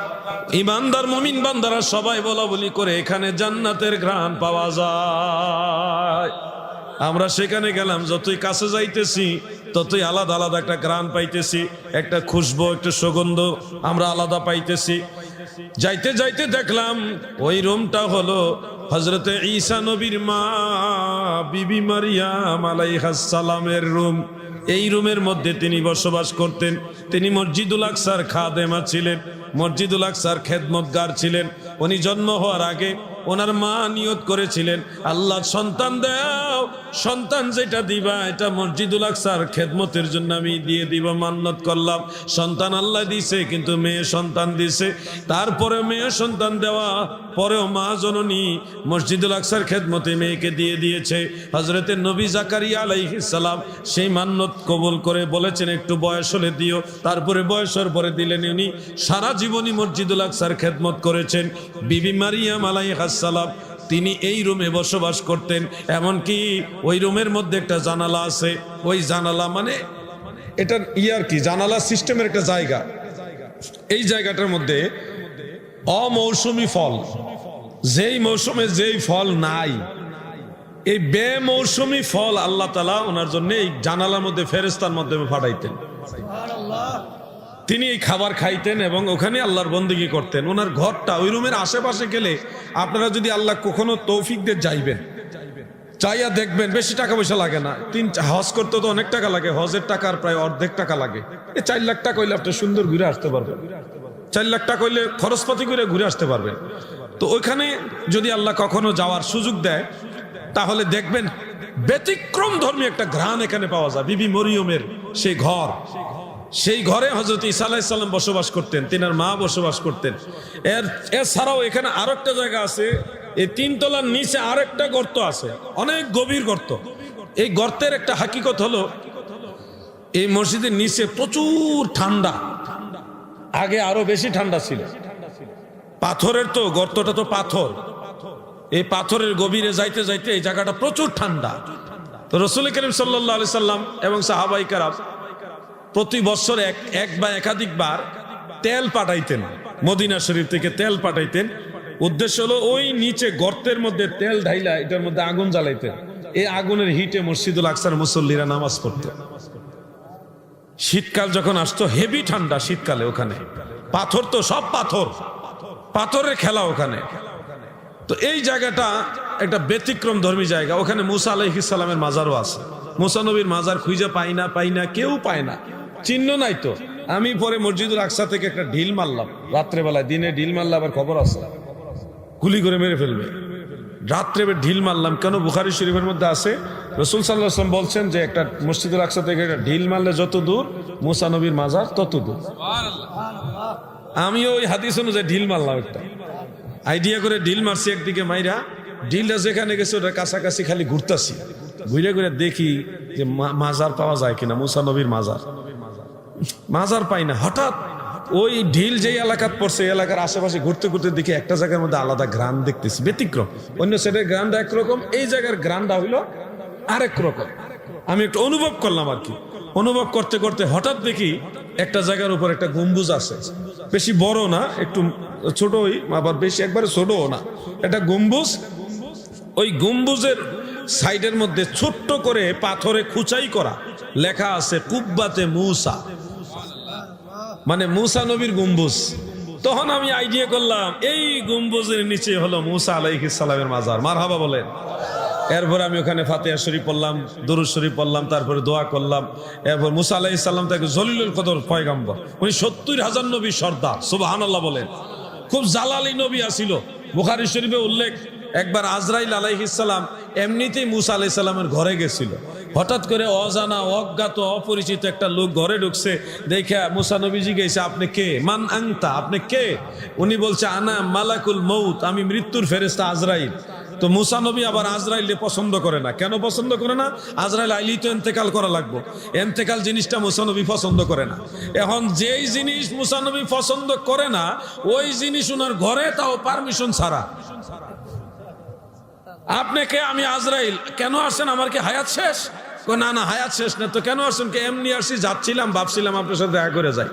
ইমানদার মুমিন বান্দারা সবাই বলা বলি করে এখানে জান্নাতের ঘ্রাণ পাওয়া যায়। আমরা সেখানে গেলাম, যতই কাছে যাইতেছি ততই আলাদা আলাদা একটা ঘ্রাণ পাইতেছি, একটা খুশবু, একটা সুগন্ধ আমরা আলাদা পাইতেছি। যাইতে যাইতে দেখলাম ওই রুমটা হলো হযরতে ঈসা নবীর মা বিবি মারিয়াম আলাইহাস সালামের রুম। এই রুমের মধ্যে তিনি বসবাস করতেন। তিনি মসজিদুল আকসার খাদেমা ছিলেন, মসজিদুল আকসার খেদমতগার ছিলেন। উনি জন্ম হওয়ার আগে ওনার মা নিয়ত করেছিলেন, আল্লাহ সন্তান দাও, সন্তান যেটা দিবা এটা মসজিদুল আকসার খেদমতের জন্য আমি দিয়ে দিব, মান্নত করলাম। সন্তান আল্লাহ দিছে, কিন্তু মেয়ে সন্তান দিছে। তারপরে মেয়ে সন্তান দেওয়া পরেও মা জননী মসজিদুল আকসার খেদমতে মেয়েকে দিয়ে দিয়েছে। হযরতে নবী জাকারিয়া আলাইহিস সালাম সেই মান্নত কবুল করে বলেছেন একটু বয়স হলে দিও। তারপরে বয়সের পরে দিলেন। উনি সারা জীবনই মসজিদুল আকসার খেদমত করেছেন। বিবি মারিয়াম আলাইহিস সালাম তিনি এই রুমে বসবাস করতেন। এমনকি ওই রুমের মধ্যে একটা জানালা আছে। ওই জানালা মানে এটা ইয়ার কি জানালা সিস্টেমের একটা জায়গা। এই জায়গাটার মধ্যে অমৌসুমী ফল, যেই মৌসুমে যেই ফল নাই, এই বেমৌসুমী ফল আল্লাহ তাআলা ওনার জন্য এই জানালার মধ্যে ফেরেশতার মাধ্যমে পাঠাইতেন। তিনি এই খাবার খাইতেন এবং ওখানে আল্লাহর বন্দেগী করতেন। ওনার ঘরটা ওই রুমের আশেপাশে গেলে আপনারা যদি আল্লাহ কখনো তৌফিক দিয়ে যাইবেন, চাইয়া দেখবেন, বেশি টাকা পয়সা লাগে না। হজ করতে তো অনেক টাকা লাগে, হজের টাকার প্রায় অর্ধেক টাকা লাগে। 4 লাখ টাকা হইলে আপনি সুন্দর ঘুরে আসতে পারবেন, 4 লাখ টাকা হইলে খরচপাতি করে ঘুরে আসতে পারবেন। তো ওইখানে যদি আল্লাহ কখনো যাওয়ার সুযোগ দেয় তাহলে দেখবেন ব্যতিক্রম ধর্মী একটা ঘ্রাণ এখানে পাওয়া যায়। বিবি মরিয়মের সেই ঘর, সেই ঘরে হযরত ঈসা আলাইহিস সালাম বসবাস করতেন, তিনার মা বসবাস করতেন। এছাড়াও এখানে আরেকটা জায়গা আছে, এই 3 তলার নিচে আরেকটা গর্ত আছে, অনেক গভীর গর্ত। এই গর্তের একটা হাকিকত হলো এই মসজিদের নিচে প্রচুর ঠান্ডা, আগে আরো বেশি ঠান্ডা ছিল। পাথরের তো গর্তটা তো পাথর, এই পাথরের গভীরে যাইতে যাইতে এই জায়গাটা প্রচুর ঠান্ডা। তো রাসূল করিম সাল্লাল্লাহু আলাইহি সাল্লাম এবং সাহাবায়ে কেরাম প্রতি বছর এক বা একাধিকবার তেল পাঠাইতেন, মদিনা শরীফ থেকে তেল পাঠাইতেন। উদ্দেশ্য হলো ওই নিচে গর্তের মধ্যে তেল ঢাইলা এটার মধ্যে আগুন জ্বালাইতেন। এই আগুনের হিটে মসজিদুল আকসার মুসল্লিরা নামাজ পড়ত। শীতকাল যখন আসতো হেভি ঠান্ডা, শীতকালে ওখানে পাথর তো সব পাথর, পাথরের খেলা ওখানে। তো এই জায়গাটা একটা ব্যতিক্রম ধর্মী জায়গা। ওখানে মুসা আলাইহিস সালামের মাজারও আছে। মুসা নবীর মাজার খুঁজে পাই না, কেউ পায় না, চিহ্ন নাই। তো আমি পরে মসজিদুল আকসা থেকে একটা ঢিল মারলাম রাত্রেবেলায়, দিনে ঢিল মারলে আবার খবর আছে গুলি করে মেরে ফেলবে। রাত্রে ঢিল মারলাম কেন? বুখারী শরীফের মধ্যে আছে, রাসূল সাল্লাল্লাহু আলাইহি ওয়াসাল্লাম বলছেন যে একটা মসজিদুল আকসা থেকে একটা ঢিল মারলে যত দূর মুসা নবীর মাজার তত দূর। আমিও ওই হাদিস অনুযায়ী ঢিল মারলাম, একটা আইডিয়া করে ঢিল মারছি। একদিকে মাইরা ঢিলটা যেখানে গেছে ওটা কাছাকাছি খালি ঘুরতাছি, ঘুরে ঘুরে দেখি যে মাজার পাওয়া যায় কিনা, মুসা নবীর মাজার। মাজার পাই না। হঠাৎ ওই ঢিল যেই এলাকাত পড়ছে এই এলাকার আশেপাশে ঘুরতে ঘুরতে দেখি একটা জায়গার মধ্যে আলাদা গ্রাম দেখতেছি, ব্যতিক্রম। অন্য সাইডের গ্রামটা একরকম, এই জায়গার গ্রামটা হইলো আরেক রকম। আমি একটু অনুভব করলাম আর কি। অনুভব করতে করতে হঠাৎ দেখি একটা জায়গার উপর একটা গম্বুজ আছে, বেশি বড় না, একটু ছোটই, আবার বেশি একবারে ছোটও না, একটা গম্বুজ। ওই গম্বুজের সাইডের মধ্যে ছোট্ট করে পাথরে খুচাই করা লেখা আছে কুব্বাতে মূসা, মানে মূসা নবীর গম্বুজ। তখন আমি আইডিয়া করলাম এই গম্বুজের নিচে হলো মূসা আলাইহিস সালামের মাজার। মারহাবা বলেন। এরপর আমি ওখানে ফাতিহা শরীফ পড়লাম, দরুদ শরীফ পড়লাম, তারপরে দোয়া করলাম। এরপর মূসা আলাইহিস সালাম তাকে জলিলুল কদর পয়গম্বর, উনি 70,000 নবীর সর্দার। সুবহানাল্লাহ বলেন। খুব জালালি নবী আসিল। বুখারী শরীফে উল্লেখ, একবার আজরাইল আলাইহিস সালাম এমনিতেই মূসা আলাইহিস সালামের ঘরে গেছিল। হঠাৎ করে অজানা, অজ্ঞাত, অপরিচিত একটা লোক ঘরে ঢুকছে। দেখে মূসা নবীজি গেছে, আপনি কে? মান আনতা, আপনি কে? উনি বলছে আনা মালাকুল মউত, আমি মৃত্যুর ফেরেশতা আজরাইল। তো মূসা নবী আবার আজরাইলকে পছন্দ করে না। কেন পছন্দ করে না? আজরাইল আইলি তো ইন্তেকাল করা লাগবে, ইন্তেকাল জিনিসটা মূসা নবী পছন্দ করে না। এখন যেই জিনিস মূসা নবী পছন্দ করে না, ওই জিনিস ওনার ঘরে, তাও পারমিশন ছাড়া। আপনি কে? আমি আজরাইল। কেন আসছেন? আমার কি হায়াত শেষ? না না, হায়াত শেষ না। তো কেন আসছেন? কে এমনি আসছি, যাচ্ছিলাম, ভাবছিলাম আপনার সাথে দেখা করে যাই।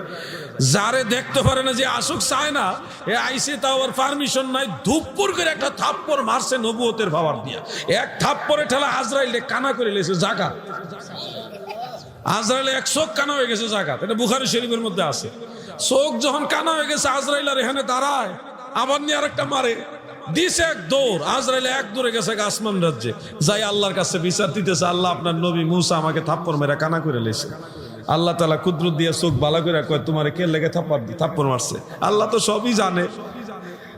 যারে দেখতে পারে না, যে আসুক চায় না, এ আইসে, তাও ওর পারমিশন নাই, ধুপ্পুর করে একটা থাপ্পড় মারছে নবুয়তের পাওয়ার দিয়া। এক থাপ্পড়ে ঠেলা আজরাইল কানা করে লেছে জাকাত। আজরাইল এক চোখ কানা হয়ে গেছে জাকাত। এটা বুখারী শরীফের মধ্যে আছে। চোখ যখন কানা হয়ে গেছে, আজরাইল আর এখানে দাঁড়ায়, আবার নিয়ে আরেকটা মারে, দিছে এক দৌড়। আজরাইল এক দৌড়ে গেছে আসমান রাজ্যে, যাই আল্লাহর কাছে বিচার দিতেছে, আল্লাহ আপনার নবী মূসা আমাকে থাপ্পড় মেরে কানা করে লেছে। আল্লাহ তাআলা কুদরত দিয়ে চোখ বালা করে কয়, তোমার কে লেগে থাপ্পড় মারছে? আল্লাহ তো সবই জানে।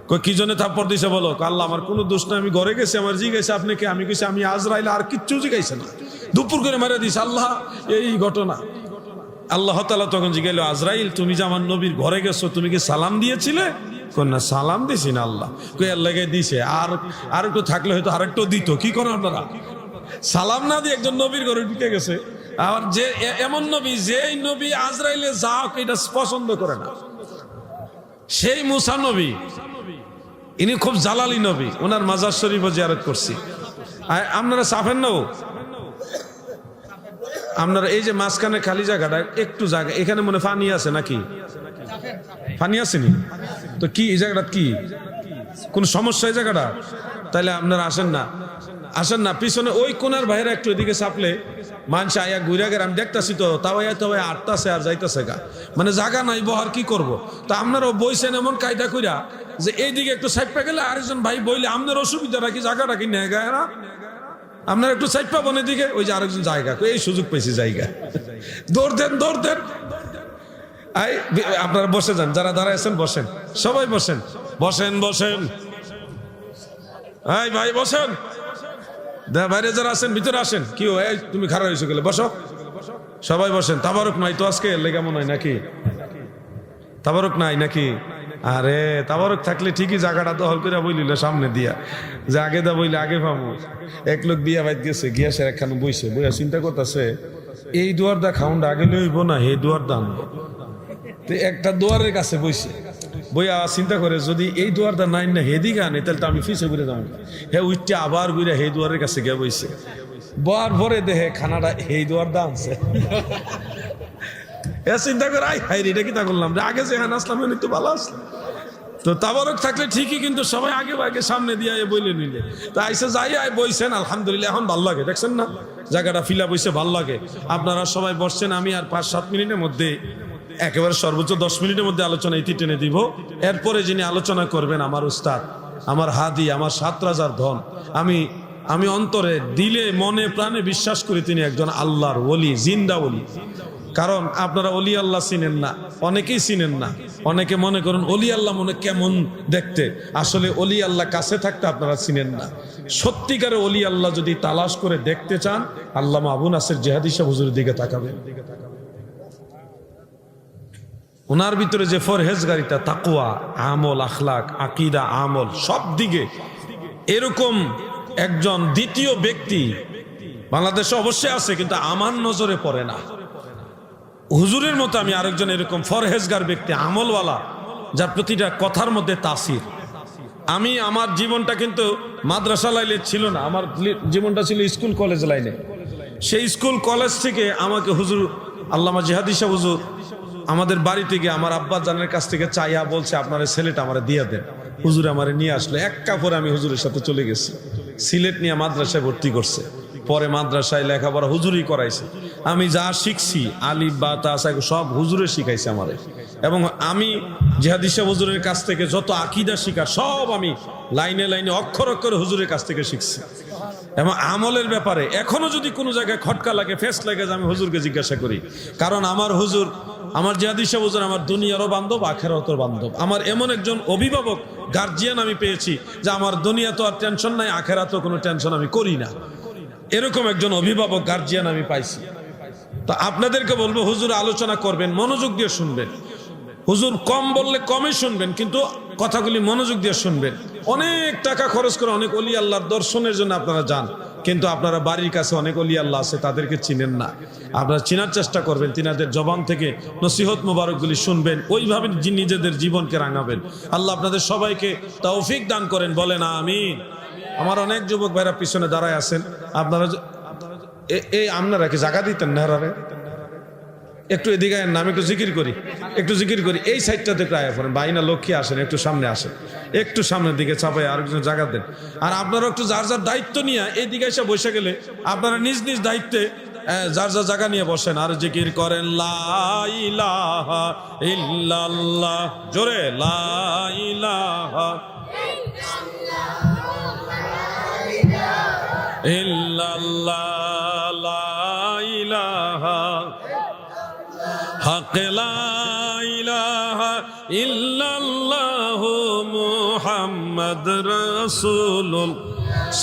কই কি জন্য থাপ্পড় দিছে বলো? আল্লাহ আমার কোনো দোষ নাই, আমি ঘরে গেছি, আমার জিজ্ঞাসা আপনি কে? আমি কইছি আমি আজরাইল। আর কিচ্ছু জিজ্ঞাসা না, দুপুর করে মেরে দিছে। আল্লাহ এই ঘটনা। আল্লাহ তাআলা তখন জিজ্ঞাইল, আজরাইল তুমি যে আমার নবীর ঘরে গেছো, তুমি কি সালাম দিয়েছিলে? না, সালাম দিছি না। আল্লাহ কই আল্লাহ দিছে, আর একটু থাকলে হয়তো আরেকটু দিত। কি করেন আপনারা? সালাম না দিয়ে একজন নবীর ঘরে ঢুকে গেছে। আর যে এমন নবী, যেই নবী আজরাইলে যাও এটা পছন্দ করে না, সেই মূসা নবী, ইনি খুব জালালি নবী। ওনার মাজার শরীফ জিয়ারত করছি। আপনারা সাফেন না? আপনারা এই যে মাঝখানে খালি জায়গাটা, একটু জায়গা, এখানে মনে পানি আছে নাকি? পানি আসেনি তো কি? এই জায়গাটা কি কোন সমস্যা? এই জায়গাটা তাইলে আপনারা আসেন না, আসেন না। পিছনে ওই কোনার বাইরে একটু এদিকে চাপলে মানুষ আয়া ঘুরে গেলে আমি দেখতেছি, তো তাও আটটাছে আর যাইতেছে গা, মানে জায়গা নাই বহার, কি করব? তা আপনারাও বইছেন এমন কায়দা কইরা যে এইদিকে একটু সাইপা গেলে আরেকজন ভাই বইলে আপনার অসুবিধা রাখি, জায়গাটা কি নেয় গায় না? আপনারা একটু সাইপা বনের দিকে, ওই যে আরেকজন জায়গা, এই সুযোগ পেয়েছি জায়গা, দৌড় দেন, দৌড় দেন। আপনারা বসে যান, যারা দাঁড়ায় আছেন বসেন, সবাই বসেন, বসেন, বসেন। ভাই বসেন, বাইরে যারা আছেন ভিতরে আসেন। কি তুমি খারাপ হয়েছো গেলে বসো, সবাই বসেন। তাবারক নাই তো আজকে, লেগে মনে হয় নাকি? তাবারক নাই নাকি? আরে তাবারক থাকলে ঠিকই জায়গাটা দখল করে বইলিল সামনে দিয়া, যে আগে দা বইলে আগে পাবো। এক লোক বিয়া বাইত গেছে, গিয়া সে একখানে বইছে, বইয়া চিন্তা করতেছে এই দুয়ার দা খাউন্ডা আগে লইব না হে দুয়ার দা আনবো। তো একটা দুয়ারের কাছে বইছে, বইয়া চিন্তা করে যদি এই দুয়ারটা নাই না হেদিকে আনে, তাহলে তো আমি ফিসে ঘুরে যাবো। হে উঠতে আবার ঘুরে হে দুয়ারের কাছে গিয়ে বইছে, বর ভরে দেহে খানাটা এই দুয়ারটা আনছে। এ চিন্তা করে আই হাই এটা কি তা করলাম, আগে যে হান আসলাম একটু ভালো আসলাম। তো তাবারক থাকলে ঠিকই, কিন্তু সবাই আগে আগে সামনে দিয়ে বইলে নিলে। তো আইসে যাই বইছেন, আলহামদুলিল্লাহ এখন ভাল লাগে, দেখছেন না জায়গাটা ফিলা বইছে, ভাল লাগে। আপনারা সবাই বসছেন, আমি আর 5-7 মিনিটের মধ্যে, একেবারে সর্বোচ্চ 10 মিনিটের মধ্যে আলোচনা ইতি টেনে দিব। এরপরে যিনি আলোচনা করবেন আমার উস্তাদ, আমার হাদি, আমার 7 রাজার ধন। আমি অন্তরে, দিলে, মনে, প্রাণে বিশ্বাস করি তিনি একজন আল্লাহর ওলি, জিন্দা ওলি। কারণ আপনারা অলি আল্লাহ চিনেন না, অনেকেই চিনেন না। অনেকে মনে করেন অলি আল্লাহ মনে কেমন দেখতে, আসলে অলি আল্লাহ কাছে থাকতে আপনারা চিনেন না। সত্যিকারে অলি আল্লাহ যদি তালাশ করে দেখতে চান, আল্লামা আবু নাসির জিহাদি সাহেব হুজুরের দিকে তাকাবেন। ওনার ভিতরে যে ফরহেজগারিতা, তাকওয়া, আমল, আখলাক, আকীদা, আমল, সব দিকে এরকম একজন দ্বিতীয় ব্যক্তি বাংলাদেশে অবশ্যই আছে, কিন্তু আমার নজরে পড়ে না। হুজুরের মতো আমি আরেকজন এরকম ফরহেজগার ব্যক্তি, আমলওয়ালা, যার প্রতিটা কথার মধ্যে তাসির। আমি আমার জীবনটা কিন্তু মাদ্রাসা লাইনে ছিল না, আমার জীবনটা ছিল স্কুল কলেজ লাইনে। সেই স্কুল কলেজ থেকে আমাকে হুজুর আল্লামা জিহাদি সাহেব হুজুর আমাদের বাড়ি থেকে আমার আব্বা জানের কাছ থেকে চাইয়া বলছে আপনার ছেলেটা আমার দিয়ে দেন। হুজুর আমারে নিয়ে আসলো, এক কাপড়ে আমি হুজুরের সাথে চলে গেছি। সিলেট নিয়ে মাদ্রাসায় ভর্তি করছে, পরে মাদ্রাসায় লেখাপড়া হুজুরই করাইছে। আমি যা শিখছি আলিফ বা তা সব হুজুরে শিখাইছে আমারে। এবং আমি জিহাদি সাহেব হুজুরের কাছ থেকে যত আকীদা শিখা সব আমি লাইনে লাইনে অক্ষর অক্ষরে হুজুরের কাছ থেকে শিখছি। এবং আমলের ব্যাপারে এখনো যদি কোনো জায়গায় খটকা লাগে, ফেস লাগে, আমি হুজুরকে জিজ্ঞাসা করি। কারণ আমার হুজুর, আমার জিহাদি সাহেব হুজুর আমার দুনিয়ারও বান্ধব, আখেরাতের বান্ধব। আমার এমন একজন অভিভাবক গার্জিয়ান আমি পেয়েছি যে আমার দুনিয়া তো আর টেনশন নাই, আখেরাতেও কোনো টেনশন আমি করি না। এরকম একজন অভিভাবক গার্জিয়ান আমি পাইছি। তো আপনাদেরকে বলবো, হুজুর আলোচনা করবেন, মনোযোগ দিয়ে শুনবেন। হুজুর কম বললে কমই শুনবেন, কিন্তু কথাগুলি মনোযোগ দিয়ে শুনবেন। অনেক টাকা খরচ করে অনেক অলি আল্লাহর দর্শনের জন্য আপনারা যান, কিন্তু আপনারা বাড়ির কাছে অনেক অলি আল্লাহ আছে, তাদেরকে চিনেন না। আপনারা চিনার চেষ্টা করবেন, তিনাদের জবান থেকে নসিহত মোবারকগুলি শুনবেন, ওইভাবে নিজেদের জীবনকে রাঙাবেন। আল্লাহ আপনাদের সবাইকে তৌফিক দান করেন, বলেন আমিন। আমার অনেক যুবক ভাইরা পিছনে দাঁড়ায় আছেন, আপনারা আপনারা কি জায়গা দিতেন না? একটু এদিকে না, আমি একটু জিকির করি, একটু জিকির করি। এই সাইডটাতে একটু আয়া পড়েন, বাইনা লক্ষ্মী আসেন, একটু সামনে আসেন, একটু সামনের দিকে চাপাই আরেকজন জায়গা দেন। আর আপনারা একটু যার যার দায়িত্ব নিয়ে এই দিকে এসে বসে গেলে আপনারা নিজ নিজ দায়িত্বে যার যার জায়গা নিয়ে বসেন আর জিকির করেন লা ইলাহা ইল্লাল্লাহ, জোরে লা ইলাহা ইল্লাল্লাহ, লা ইলাহা হক, লা ইলাহা ইল্লাল্লাহু মুহাম্মদ রাসূলুল্লাহ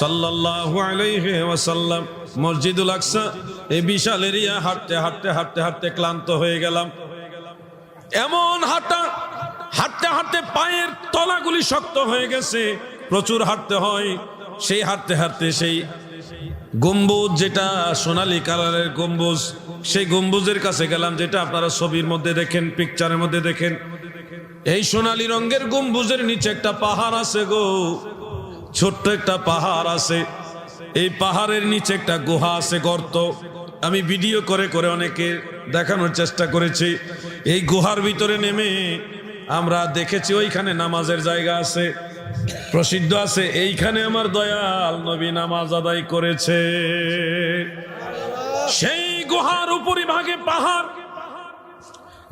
সাল্লাল্লাহু আলাইহি ওয়াসাল্লাম। মসজিদুল আকসা এই বিশাল এরিয়া হাঁটতে হাঁটতে হাঁটতে হাঁটতে ক্লান্ত হয়ে গেলাম। এমন হাঁটতে হাঁটতে পায়ের তলাগুলি শক্ত হয়ে গেছে, প্রচুর হাঁটতে হয়। সেই হাঁটতে হাঁটতে সেই গম্বুজ, যেটা সোনালী কালারের গম্বুজ, সেই গম্বুজের কাছে গেলাম, যেটা আপনারা ছবির মধ্যে দেখেন, পিকচারের মধ্যে দেখেন। এই সোনালী রঙের গম্বুজের নিচে একটা পাহাড় আছে গো, ছোট্ট একটা পাহাড় আছে। এই পাহাড়ের নিচে একটা গুহা আছে, গর্ত। আমি ভিডিও করে করে অনেকে দেখানোর চেষ্টা করেছি। এই গুহার ভিতরে নেমে আমরা দেখেছি ওইখানে নামাজের জায়গা আছে, প্রসিদ্ধ আছে। এইখানে আমার দয়াল নবী নামাজ আদায় করেছে। সেই গুহার উপরি ভাগে পাহাড়,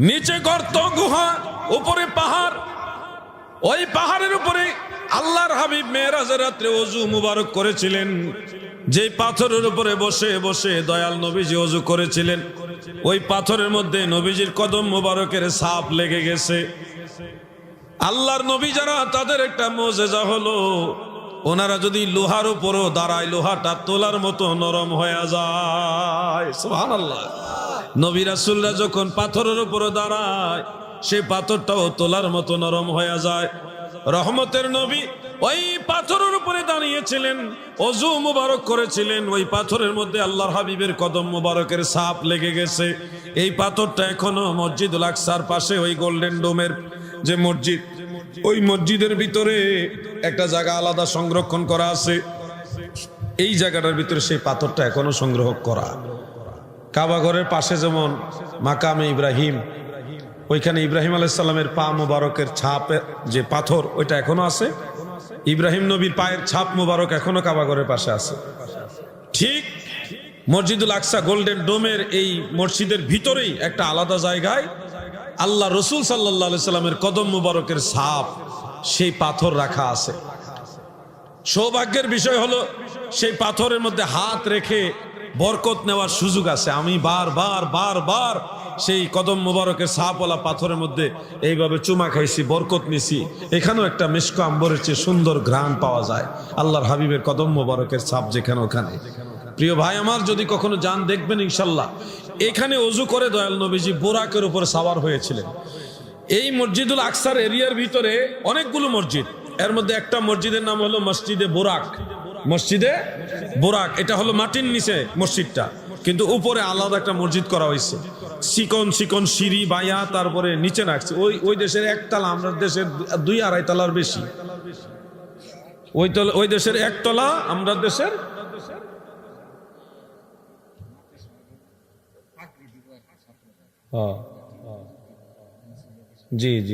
নিচে গর্ত, গুহা, উপরে পাহাড়। ওই পাহাড়ের উপরে আল্লাহর হাবিব মেরাজের রাত্রে ওযু মুবারক করেছিলেন। যে পাথরের উপরে বসে বসে দয়াল নবীজি ওযু করেছিলেন, ওই পাথরের মধ্যে নবীজির কদম মুবারকের ছাপ লেগে গেছে। আল্লাহর নবী যারা, তাদের একটা মুজিজা হলো, ওনারা যদি লোহার উপরও দাঁড়ায়, লোহাটা তোলার মতো নরম হয়ে যায়। সুবহানাল্লাহ। নবী রাসূলরা যখন পাথরের উপরও দাঁড়ায়, সেই পাথরটাও তোলার মতো নরম হয়ে যায়। রহমতের নবী ওই পাথরের উপরে দাঁড়িয়েছিলেন, ওযু মুবারক করেছিলেন। ওই পাথরের মধ্যে আল্লাহর হাবিবের কদম মুবারকের ছাপ লেগে গেছে। এই পাথরটা এখনো মসজিদুল আকসার পাশে, ওই গোল্ডেন ডোমের যে মসজিদ, ওই মসজিদের ভিতরে একটা জায়গা আলাদা সংরক্ষণ করা আছে। এই জায়গাটার ভিতরে সেই পাথরটা এখনো সংগ্রহ করা। কাবা ঘরের পাশে যেমন মাকামে ইব্রাহিম, ওইখানে ইব্রাহিম আলাইহিস সালামের পা মুবারকের ছাপ যে পাথর, ওইটা এখনো আছে। ইব্রাহিম নবীর পায়ের ছাপ মুবারক এখনো কাবা ঘরের পাশে আছে। ঠিক মসজিদুল আকসা গোল্ডেন ডোমের এই মসজিদের ভিতরেই একটা আলাদা জায়গায় আল্লাহ রসুল সাল্লাল্লাহু আলাইহি সাল্লামের কদম মুবারকের ছাপ, সেই পাথর রাখা আছে। সৌভাগ্যের বিষয় হলো সেই পাথরের মধ্যে হাত রেখে বরকত নেওয়ার সুযোগ আছে। আমি বারবার সেই কদম মুবারকের ছাপওয়ালা পাথরের মধ্যে এইভাবে চুমা খাইছি, বরকত নিছি। এখানেও একটা মিশক আম্বরের চেয়ে সুন্দর ঘ্রাণ পাওয়া যায় আল্লাহর হাবিবের কদম মুবারকের ছাপ যেখানে, ওখানে। প্রিয় ভাই আমার, যদি কখনো যান দেখবেন ইনশাল্লাহ। এখানে ওযু করে দয়াল নবীজি বুরাকের উপর সাওয়ার হয়েছিলেন। এই মসজিদুল আকসার এরিয়ার ভিতরে অনেকগুলো মসজিদ, এর মধ্যে একটা মসজিদের নাম হলো মসজিদে বুরাক। মসজিদে বুরাক, এটা হলো মাটির নিচে মসজিদটা, কিন্তু উপরে আলাদা একটা মসজিদ করা হয়েছে, চিকন চিকন সিঁড়ি বাইয়া তারপরে নিচে রাখছে। ওই ওই দেশের একতলা, আমরা দেশের 2-2.5 তলার বেশি। ওই দেশের একতলা, আমরা দেশের জি জি।